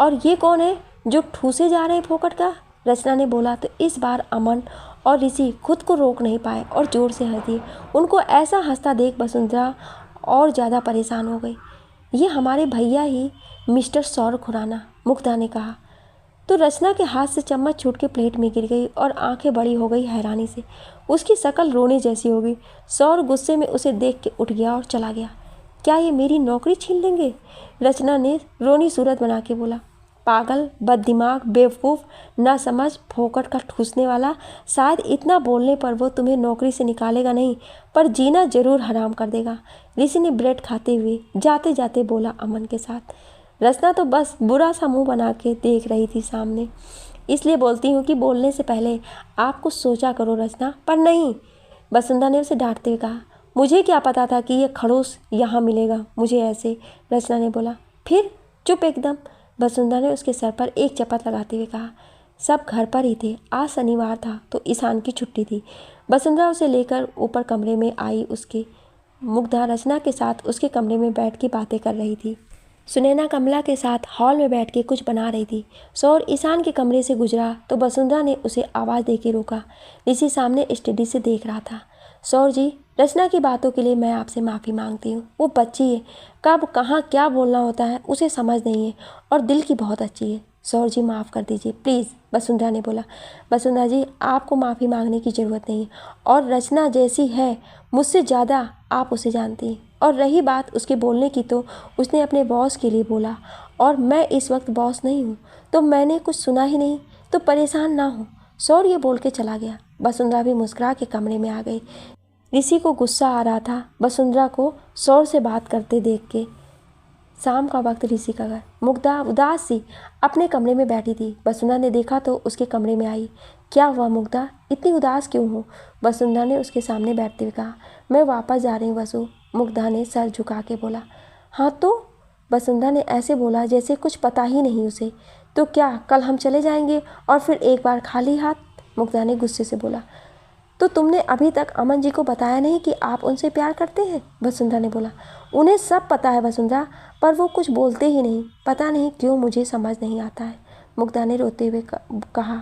और ये कौन है जो ठूसे जा रहे हैं फोकट का, रचना ने बोला। तो इस बार अमन और ऋषि खुद को रोक नहीं पाए और जोर से हंस दिए। उनको ऐसा हंसता देख वसुंधरा और ज़्यादा परेशान हो गई। ये हमारे भैया ही मिस्टर सौर खुराना, मुग्धा ने कहा। तो रचना के हाथ से चम्मच छूट के प्लेट में गिर गई और आंखें बड़ी हो गई हैरानी से। उसकी शक्ल रोने जैसी हो गई। सौर गुस्से में उसे देख के उठ गया और चला गया। क्या ये मेरी नौकरी छीन लेंगे, रचना ने रोनी सूरत बना के बोला। पागल, बददिमाग, बेवकूफ़, ना समझ, फोकट का ठूसने वाला, शायद इतना बोलने पर वो तुम्हें नौकरी से निकालेगा नहीं, पर जीना जरूर हराम कर देगा, ऋषि ने ब्रेड खाते हुए जाते जाते बोला अमन के साथ। रचना तो बस बुरा सा मुंह बना के देख रही थी सामने। इसलिए बोलती हूँ कि बोलने से पहले आप कुछ सोचा करो रचना, पर नहीं, वसुंधरा ने उसे डांटते हुए कहा। मुझे क्या पता था कि ये खड़ूस यहाँ मिलेगा मुझे ऐसे, रचना ने बोला। फिर चुप एकदम, वसुंधरा ने उसके सर पर एक चपत लगाते हुए कहा। सब घर पर ही थे, आज शनिवार था तो ईशान की छुट्टी थी। वसुंधरा उसे लेकर ऊपर कमरे में आई। उसकी मुग्धा रचना के साथ उसके कमरे में बैठ के बातें कर रही थी। सुनैना कमला के साथ हॉल में बैठ के कुछ बना रही थी। सौर ईशान के कमरे से गुजरा तो वसुंधरा ने उसे आवाज़ देके रोका। ऋषि सामने स्टडी से देख रहा था। सौर जी, रचना की बातों के लिए मैं आपसे माफ़ी मांगती हूँ। वो बच्ची है, कब कहाँ क्या बोलना होता है उसे समझ नहीं है और दिल की बहुत अच्छी है। सौर जी माफ़ कर दीजिए प्लीज़, वसुंधरा ने बोला। वसुंधरा जी, आपको माफ़ी मांगने की ज़रूरत नहीं है और रचना जैसी है मुझसे ज़्यादा आप उसे जानती हैं। और रही बात उसके बोलने की, तो उसने अपने बॉस के लिए बोला और मैं इस वक्त बॉस नहीं हूँ तो मैंने कुछ सुना ही नहीं, तो परेशान ना हो। सौर ये बोल के चला गया। वसुंधरा भी मुस्कुरा के कमरे में आ गई। ऋषि को गुस्सा आ रहा था वसुंधरा को सौर से बात करते देख के। शाम का वक्त ऋषि का घर। मुग्धा उदास सी अपने कमरे में बैठी थी। वसुंधरा ने देखा तो उसके कमरे में आई। क्या हुआ मुग्धा, इतनी उदास क्यों हो? वसुंधरा ने उसके सामने बैठते हुए कहा। मैं वापस जा रही हूँ वसु, मुग्धा ने सर झुका के बोला। हाँ तो? वसुंधरा ने ऐसे बोला जैसे कुछ पता ही नहीं उसे। तो क्या कल हम चले जाएंगे और फिर एक बार खाली हाथ? मुग्धा ने गुस्से से बोला। तो तुमने अभी तक अमन जी को बताया नहीं कि आप उनसे प्यार करते हैं? वसुंधरा ने बोला। उन्हें सब पता है वसुंधरा, पर वो कुछ बोलते ही नहीं। पता नहीं क्यों मुझे समझ नहीं आता है। मुग्धा ने रोते हुए कहा।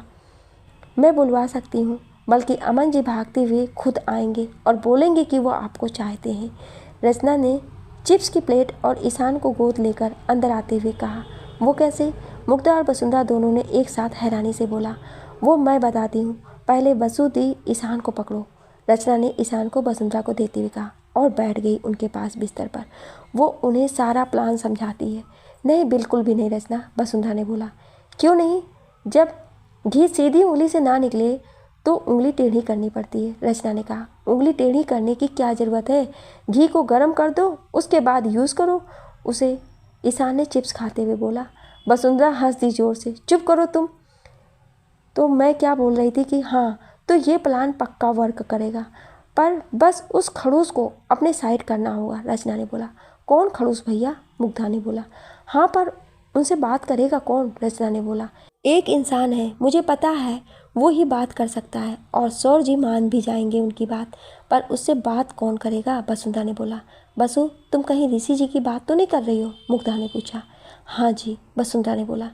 मैं बुलवा सकती हूँ, बल्कि अमन जी भागते हुए खुद आएंगे और बोलेंगे कि वो आपको चाहते हैं। रचना ने चिप्स की प्लेट और ईशान को गोद लेकर अंदर आते हुए कहा। वो कैसे? मुग्धा और वसुंधरा दोनों ने एक साथ हैरानी से बोला। वो मैं बताती हूँ, पहले वसु दी ईशान को पकड़ो। रचना ने ईशान को वसुंधरा को देते हुए कहा और बैठ गई उनके पास बिस्तर पर। वो उन्हें सारा प्लान समझाती है। नहीं, बिल्कुल भी नहीं रचना, वसुंधरा ने बोला। क्यों नहीं? जब घी सीधी उंगली से ना निकले तो उंगली टेढ़ी करनी पड़ती है, रचना ने कहा। उंगली टेढ़ी करने की क्या ज़रूरत है? घी को गर्म कर दो, उसके बाद यूज़ करो उसे, ईशान ने चिप्स खाते हुए बोला। वसुंधरा हंस दी जोर से। चुप करो तुम। तो मैं क्या बोल रही थी कि हाँ, तो ये प्लान पक्का वर्क करेगा, पर बस उस खड़ूस को अपने साइड करना होगा, रचना ने बोला। कौन खड़ूस भैया? मुग्धा ने बोला। हाँ, पर उनसे बात करेगा कौन? रचना ने बोला। एक इंसान है, मुझे पता है वो ही बात कर सकता है और सौर जी मान भी जाएंगे उनकी बात, पर उससे बात कौन करेगा? वसुंधरा ने बोला। बसु, तुम कहीं ऋषि जी की बात तो नहीं कर रही हो? मुग्धा ने पूछा। हाँ जी, वसुंधरा ने बोला।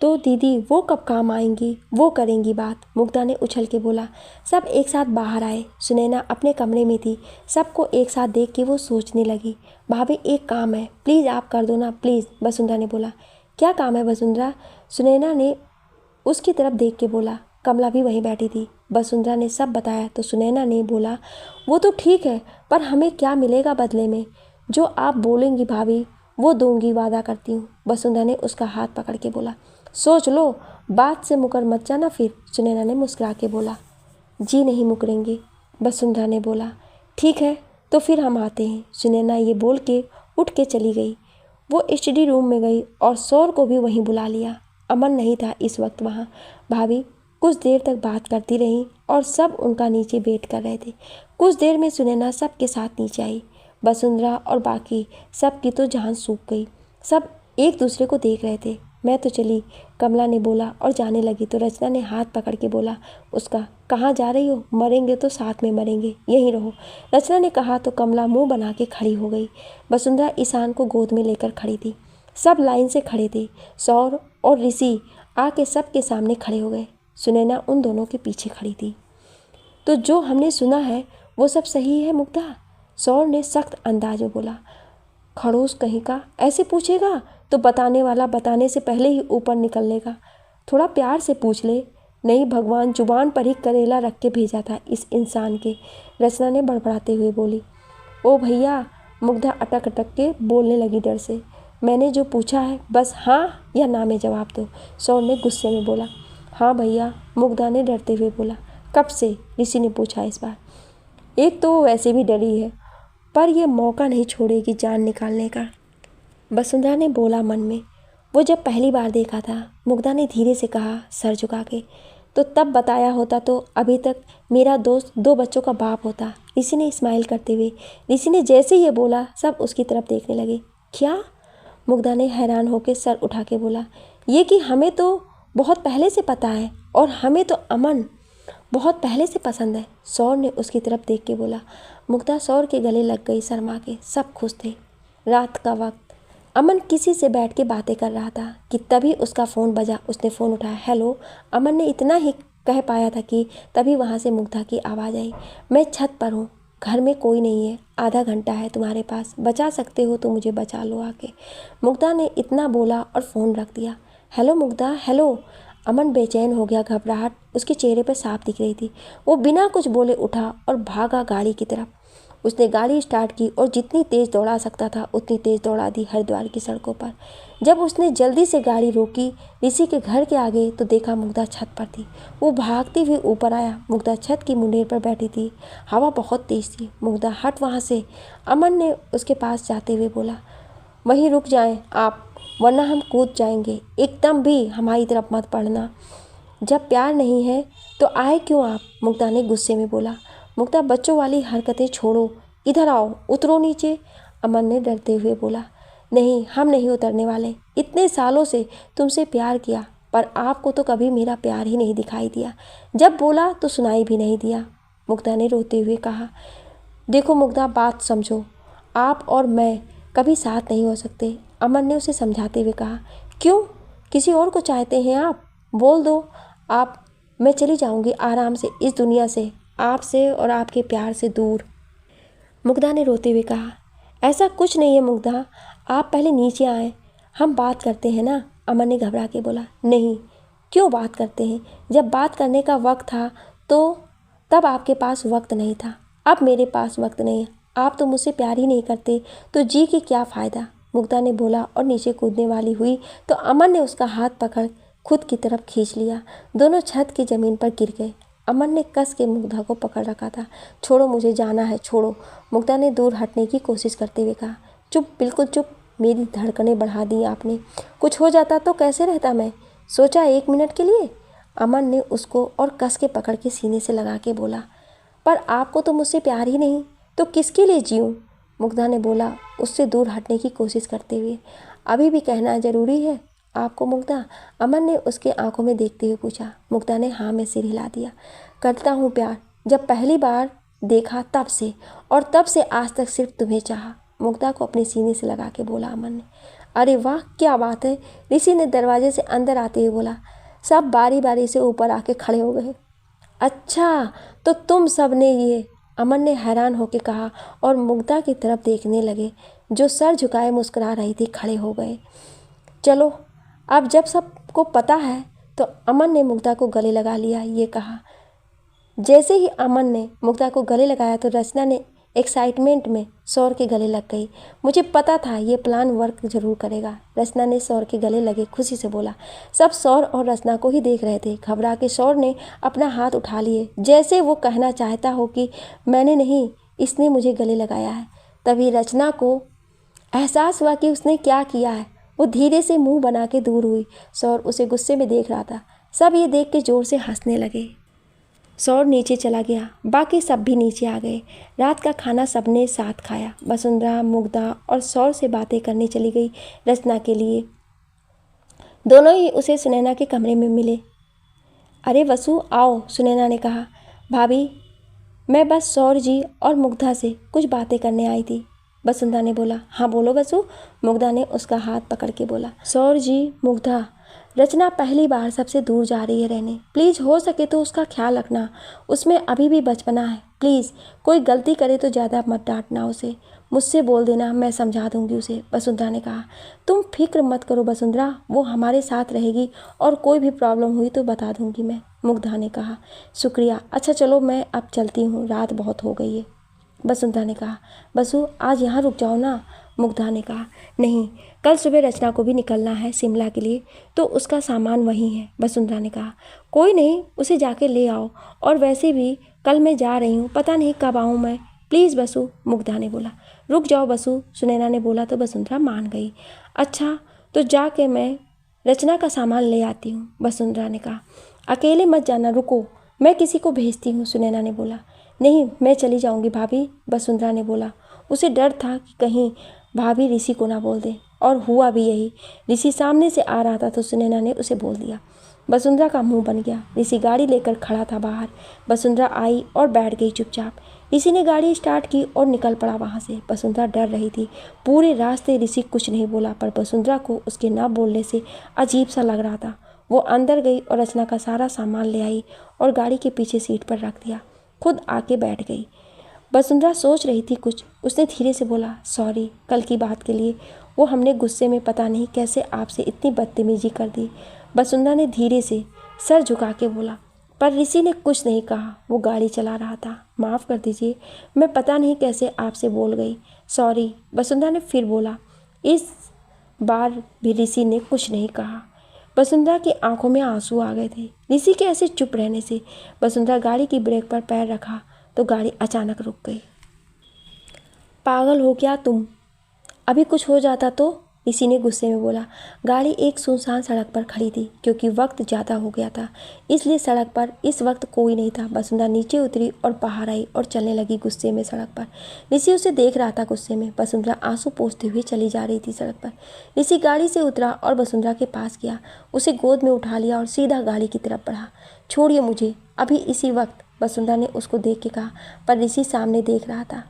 तो दीदी वो कब काम आएंगी? वो करेंगी बात, मुग्धा ने उछल के बोला। सब एक साथ बाहर आए। सुनैना अपने कमरे में थी। सबको एक साथ देख के वो सोचने लगी। भाभी, एक काम है, प्लीज़ आप कर दो ना, प्लीज़, वसुंधरा ने बोला। क्या काम है वसुंधरा? सुनैना ने उसकी तरफ देख के बोला। कमला भी वहीं बैठी थी। वसुंधरा ने सब बताया तो सुनैना ने बोला, वो तो ठीक है, पर हमें क्या मिलेगा बदले में? जो आप बोलेंगी भाभी वो दूंगी, वादा करती हूँ, वसुंधरा ने उसका हाथ पकड़ के बोला। सोच लो, बात से मुकर मत जाना फिर, सुनैना ने मुस्कुरा के बोला। जी नहीं मुकरेंगे, वसुंधरा ने बोला। ठीक है, तो फिर हम आते हैं, सुनैना ये बोल के उठ के चली गई। वो स्टडी रूम में गई और सौर को भी वहीं बुला लिया। अमन नहीं था इस वक्त वहाँ। भाभी कुछ देर तक बात करती रहीं और सब उनका नीचे वेट कर रहे थे। कुछ देर में सुनैना सब के साथ नीचे आई। वसुंधरा और बाकी सब की तो जान सूख गई। सब एक दूसरे को देख रहे थे। मैं तो चली, कमला ने बोला और जाने लगी तो रचना ने हाथ पकड़ के बोला उसका, कहाँ जा रही हो? मरेंगे तो साथ में मरेंगे, यहीं रहो, रचना ने कहा तो कमला मुंह बना के खड़ी हो गई। वसुंधरा ईशान को गोद में लेकर खड़ी थी। सब लाइन से खड़े थे। सौर और ऋषि आके सबके सामने खड़े हो गए। सुनैना उन दोनों के पीछे खड़ी थी। तो जो हमने सुना है वो सब सही है मुग्धा? सौर ने सख्त अंदाज में बोला। खड़ूस कहीं का, ऐसे पूछेगा तो बताने वाला बताने से पहले ही ऊपर निकल लेगा। थोड़ा प्यार से पूछ ले। नहीं, भगवान जुबान पर ही करेला रख के भेजा था इस इंसान के, रचना ने बड़बड़ाते हुए बोली। ओ भैया, मुग्धा अटक अटक के बोलने लगी डर से। मैंने जो पूछा है बस हाँ या ना में जवाब दो, सौर ने गुस्से में बोला। हाँ भैया, मुग्धा ने डरते हुए बोला। कब से? ऋषि ने पूछा इस बार। एक तो वो वैसे भी डरी है, पर यह मौका नहीं छोड़ेगी जान निकालने का, वसुंधरा ने बोला मन में। वो जब पहली बार देखा था, मुग्धा ने धीरे से कहा सर झुका के, तो तब बताया होता तो अभी तक मेरा दोस्त 2 बच्चों का बाप होता, ऋषि ने स्माइल करते हुए। ऋषि ने जैसे ये बोला सब उसकी तरफ देखने लगे। क्या? मुग्धा ने हैरान होकर सर उठा के बोला, ये कि हमें तो बहुत पहले से पता है और हमें तो अमन बहुत पहले से पसंद है। सौर ने उसकी तरफ देख के बोला। मुग्धा सौर के गले लग गई शर्मा के। सब खुश थे। रात का वक्त अमन किसी से बैठ के बातें कर रहा था कि तभी उसका फ़ोन बजा। उसने फ़ोन उठाया। हेलो। अमन ने इतना ही कह पाया था कि तभी वहाँ से मुग्धा की आवाज़ आई। मैं छत पर हूँ, घर में कोई नहीं है, आधा घंटा है तुम्हारे पास, बचा सकते हो तो मुझे बचा लो आके। मुग्धा ने इतना बोला और फ़ोन रख दिया। Hello Mugdha, hello. अमन बेचैन हो गया। घबराहट उसके चेहरे पर साफ दिख रही थी। वो बिना कुछ बोले उठा और भागा गाड़ी की तरफ। उसने गाड़ी स्टार्ट की और जितनी तेज़ दौड़ा सकता था उतनी तेज़ दौड़ा दी हरिद्वार की सड़कों पर। जब उसने जल्दी से गाड़ी रोकी ऋषि के घर के आगे तो देखा मुग्धा छत पर थी। वो भागती हुई ऊपर आया। मुग्धा छत की मुंडेर पर बैठी थी। हवा बहुत तेज़ थी। मुग्धा हट वहाँ से। अमन ने उसके पास जाते हुए बोला, वहीं रुक जाएं आप, वरना हम कूद जाएंगे। एकदम भी हमारी तरफ मत पड़ना। जब प्यार नहीं है तो आए क्यों आप? मुग्धा ने गुस्से में बोला। मुग्धा बच्चों वाली हरकतें छोड़ो, इधर आओ, उतरो नीचे। अमन ने डरते हुए बोला। नहीं, हम नहीं उतरने वाले। इतने सालों से तुमसे प्यार किया पर आपको तो कभी मेरा प्यार ही नहीं दिखाई दिया। जब बोला तो सुनाई भी नहीं दिया। मुग्धा ने रोते हुए कहा। देखो मुग्धा, बात समझो, आप और मैं कभी साथ नहीं हो सकते। अमन ने उसे समझाते हुए कहा। क्यों? किसी और को चाहते हैं आप? बोल दो आप। मैं चली जाऊंगी आराम से इस दुनिया से, आपसे और आपके प्यार से दूर। मुग्धा ने रोते हुए कहा। ऐसा कुछ नहीं है मुग्धा, आप पहले नीचे आए, हम बात करते हैं ना। अमन ने घबरा के बोला। नहीं। क्यों बात करते हैं? जब बात करने का वक्त था तो तब आपके पास वक्त नहीं था, अब मेरे पास वक्त नहीं है। आप तो मुझसे प्यार ही नहीं करते तो जी के क्या फ़ायदा? मुग्धा ने बोला और नीचे कूदने वाली हुई तो अमन ने उसका हाथ पकड़ खुद की तरफ खींच लिया। दोनों छत की ज़मीन पर गिर गए। अमन ने कस के मुग्धा को पकड़ रखा था। छोड़ो, मुझे जाना है, छोड़ो। मुग्धा ने दूर हटने की कोशिश करते हुए कहा। चुप, बिल्कुल चुप। मेरी धड़कनें बढ़ा दी आपने। कुछ हो जाता तो कैसे रहता मैं? सोचा 1 मिनट के लिए? अमन ने उसको और कस के पकड़ के सीने से लगा के बोला। पर आपको तो मुझसे प्यार ही नहीं तो किसके लिए जीऊँ? मुग्धा ने बोला उससे दूर हटने की कोशिश करते हुए। अभी भी कहना ज़रूरी है आपको मुग्धा? अमन ने उसके आंखों में देखते हुए पूछा। मुग्धा ने हाँ में सिर हिला दिया। करता हूँ प्यार, जब पहली बार देखा तब से, और तब से आज तक सिर्फ तुम्हें चाहा। मुग्धा को अपने सीने से लगा के बोला अमन ने। अरे वाह, क्या बात है, ऋषि ने दरवाजे से अंदर आते हुए बोला। सब बारी बारी से ऊपर आके खड़े हो गए। अच्छा, तो तुम सब ने ये? अमन ने हैरान होकर कहा और मुग्धा की तरफ देखने लगे जो सर झुकाए मुस्कुरा रही थी। खड़े हो गए। चलो, अब जब सबको पता है तो अमन ने मुग्धा को गले लगा लिया। ये कहा। जैसे ही अमन ने मुग्धा को गले लगाया तो रचना ने एक्साइटमेंट में सौर के गले लग गई। मुझे पता था ये प्लान वर्क जरूर करेगा। रचना ने सौर के गले लगे खुशी से बोला। सब सौर और रचना को ही देख रहे थे। घबरा के सौर ने अपना हाथ उठा लिए जैसे वो कहना चाहता हो कि मैंने नहीं, इसने मुझे गले लगाया है। तभी रचना को एहसास हुआ कि उसने क्या किया है। वो धीरे से मुंह बना के दूर हुई। सौर उसे गुस्से में देख रहा था। सब ये देख के जोर से हंसने लगे। सौर नीचे चला गया। बाकी सब भी नीचे आ गए। रात का खाना सबने साथ खाया। वसुंधरा मुग्धा और सौर से बातें करने चली गई रचना के लिए। दोनों ही उसे सुनैना के कमरे में मिले। अरे वसु, आओ, सुनैना ने कहा। भाभी, मैं बस सौर जी और मुग्धा से कुछ बातें करने आई थी। वसुंधरा ने बोला। हाँ बोलो वसु। मुग्धा ने उसका हाथ पकड़ के बोला। सौर जी, मुग्धा, रचना पहली बार सबसे दूर जा रही है रहने। प्लीज़ हो सके तो उसका ख्याल रखना। उसमें अभी भी बचपना है। प्लीज़ कोई गलती करे तो ज़्यादा मत डांटना उसे। मुझसे बोल देना, मैं समझा दूंगी उसे। वसुंधरा ने कहा। तुम फिक्र मत करो वसुंधरा, वो हमारे साथ रहेगी और कोई भी प्रॉब्लम हुई तो बता दूंगी मैं। मुग्धा ने कहा। शुक्रिया। अच्छा चलो, मैं अब चलती हूँ, रात बहुत हो गई है। वसुंधरा ने कहा। बसु, आज यहाँ रुक जाओ ना। मुग्धा ने कहा। नहीं, कल सुबह रचना को भी निकलना है शिमला के लिए, तो उसका सामान वहीं है। वसुंधरा ने कहा। कोई नहीं, उसे जाके ले आओ। और वैसे भी कल मैं जा रही हूँ, पता नहीं कब आऊँ मैं। प्लीज़ बसु। मुग्धा ने बोला। रुक जाओ बसु, सुनैना ने बोला तो वसुंधरा मान गई। अच्छा, तो जाके मैं रचना का सामान ले आती हूँ, वसुंधरा ने कहा। अकेले मत जाना, रुको, मैं किसी को भेजती हूँ, सुनैना ने बोला। नहीं, मैं चली जाऊँगी भाभी, वसुंधरा ने बोला। उसे डर था कि कहीं भाभी ऋषि को ना बोल दे। और हुआ भी यही। ऋषि सामने से आ रहा था तो सुनैना ने उसे बोल दिया। वसुंधरा का मुंह बन गया। ऋषि गाड़ी लेकर खड़ा था बाहर। वसुंधरा आई और बैठ गई चुपचाप। ऋषि ने गाड़ी स्टार्ट की और निकल पड़ा वहाँ से। वसुंधरा डर रही थी। पूरे रास्ते ऋषि कुछ नहीं बोला, पर वसुंधरा को उसके ना बोलने से अजीब सा लग रहा था। वो अंदर गई और रचना का सारा सामान ले आई और गाड़ी के पीछे सीट पर रख दिया। खुद आके बैठ गई। वसुंधरा सोच रही थी कुछ। उसने धीरे से बोला, सॉरी कल की बात के लिए। वो हमने गुस्से में पता नहीं कैसे आपसे इतनी बदतमीजी कर दी। वसुंधरा ने धीरे से सर झुका के बोला, पर ऋषि ने कुछ नहीं कहा। वो गाड़ी चला रहा था। माफ़ कर दीजिए, मैं पता नहीं कैसे आपसे बोल गई। सॉरी, वसुंधरा ने फिर बोला। इस बार भी ऋषि ने कुछ नहीं कहा। वसुंधरा की आंखों में आंसू आ गए थे ऋषि के ऐसे चुप रहने से। वसुंधरा गाड़ी की ब्रेक पर पैर रखा तो गाड़ी अचानक रुक गई। पागल हो क्या तुम? अभी कुछ हो जाता तो? ऋषि ने गुस्से में बोला। गाड़ी एक सुनसान सड़क पर खड़ी थी। क्योंकि वक्त ज़्यादा हो गया था इसलिए सड़क पर इस वक्त कोई नहीं था। वसुंधरा नीचे उतरी और बाहर आई और चलने लगी गुस्से में सड़क पर। ऋषि उसे देख रहा था गुस्से में। वसुंधरा आंसू पोंछते हुए चली जा रही थी सड़क पर। ऋषि गाड़ी से उतरा और वसुंधरा के पास गया, उसे गोद में उठा लिया और सीधा गाड़ी की तरफ बढ़ा। छोड़िए मुझे अभी इसी वक्त, वसुंधरा ने उसको देख के कहा, पर ऋषि सामने देख रहा था।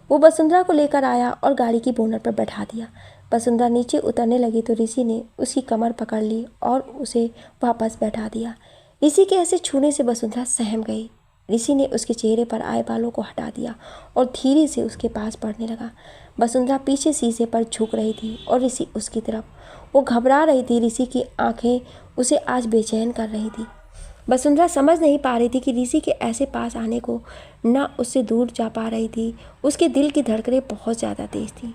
वो वसुंधरा को लेकर आया और गाड़ी की बोनट पर बैठा दिया। वसुंधरा नीचे उतरने लगी तो ऋषि ने उसकी कमर पकड़ ली और उसे वापस बैठा दिया। ऋषि के ऐसे छूने से वसुंधरा सहम गई। ऋषि ने उसके चेहरे पर आए बालों को हटा दिया और धीरे से उसके पास बढ़ने लगा। वसुंधरा पीछे शीशे पर झुक रही थी और ऋषि उसकी तरफ। वो घबरा रही थी। ऋषि की आंखें उसे आज बेचैन कर रही थी। वसुंधरा समझ नहीं पा रही थी कि ऋषि के ऐसे पास आने को ना उससे दूर जा पा रही थी। उसके दिल की धड़कनें बहुत ज़्यादा तेज थी।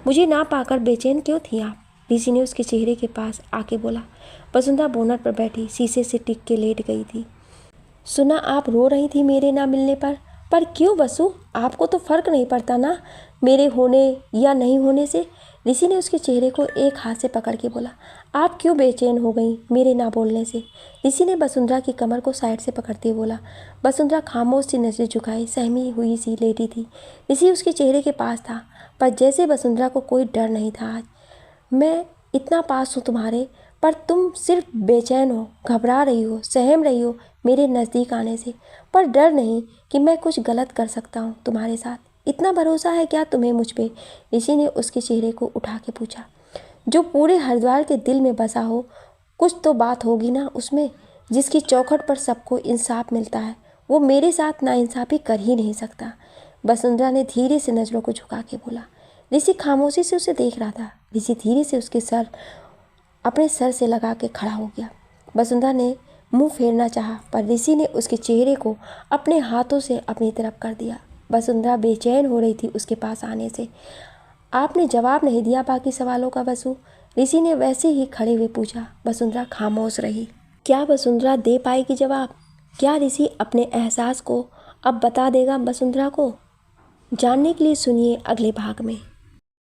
मुझे ना पाकर बेचैन क्यों थी आप? ऋषि ने उसके चेहरे के पास आके बोला। वसुंधरा बोनट पर बैठी शीशे से टिक के लेट गई थी। सुना आप रो रही थी मेरे ना मिलने पर क्यों वसु? आपको तो फर्क नहीं पड़ता ना मेरे होने या नहीं होने से? ऋषि ने उसके चेहरे को एक हाथ से पकड़ के बोला। आप क्यों बेचैन हो गई मेरे ना बोलने से? ऋषि ने वसुंधरा की कमर को साइड से पकड़ते हुए बोला। वसुंधरा खामोश सी नजरें झुकाई सहमी हुई सी लेटी थी। ऋषि उसके चेहरे के पास था, पर जैसे वसुंधरा को कोई डर नहीं था आज। मैं इतना पास हूँ तुम्हारे, पर तुम सिर्फ बेचैन हो, घबरा रही हो, सहम रही हो मेरे नज़दीक आने से, पर डर नहीं कि मैं कुछ गलत कर सकता हूँ तुम्हारे साथ। इतना भरोसा है क्या तुम्हें मुझ पे? ऋषि ने उसके चेहरे को उठा के पूछा। जो पूरे हरिद्वार के दिल में बसा हो, कुछ तो बात होगी ना उसमें, जिसकी चौखट पर सबको इंसाफ मिलता है। वो मेरे साथ नाइंसाफ़ी कर ही नहीं सकता। वसुंधरा ने धीरे से नज़रों को झुका के बोला। ऋषि खामोशी से उसे देख रहा था। ऋषि धीरे से उसके सर अपने सर से लगा के खड़ा हो गया। वसुंधरा ने मुंह फेरना चाहा, पर ऋषि ने उसके चेहरे को अपने हाथों से अपनी तरफ कर दिया। वसुंधरा बेचैन हो रही थी उसके पास आने से। आपने जवाब नहीं दिया बाकी सवालों का वसु? ऋषि ने वैसे ही खड़े हुए पूछा। वसुंधरा खामोश रही। क्या वसुंधरा दे पाएगी जवाब? क्या ऋषि अपने एहसास को अब बता देगा वसुंधरा को? जानने के लिए सुनिए अगले भाग में।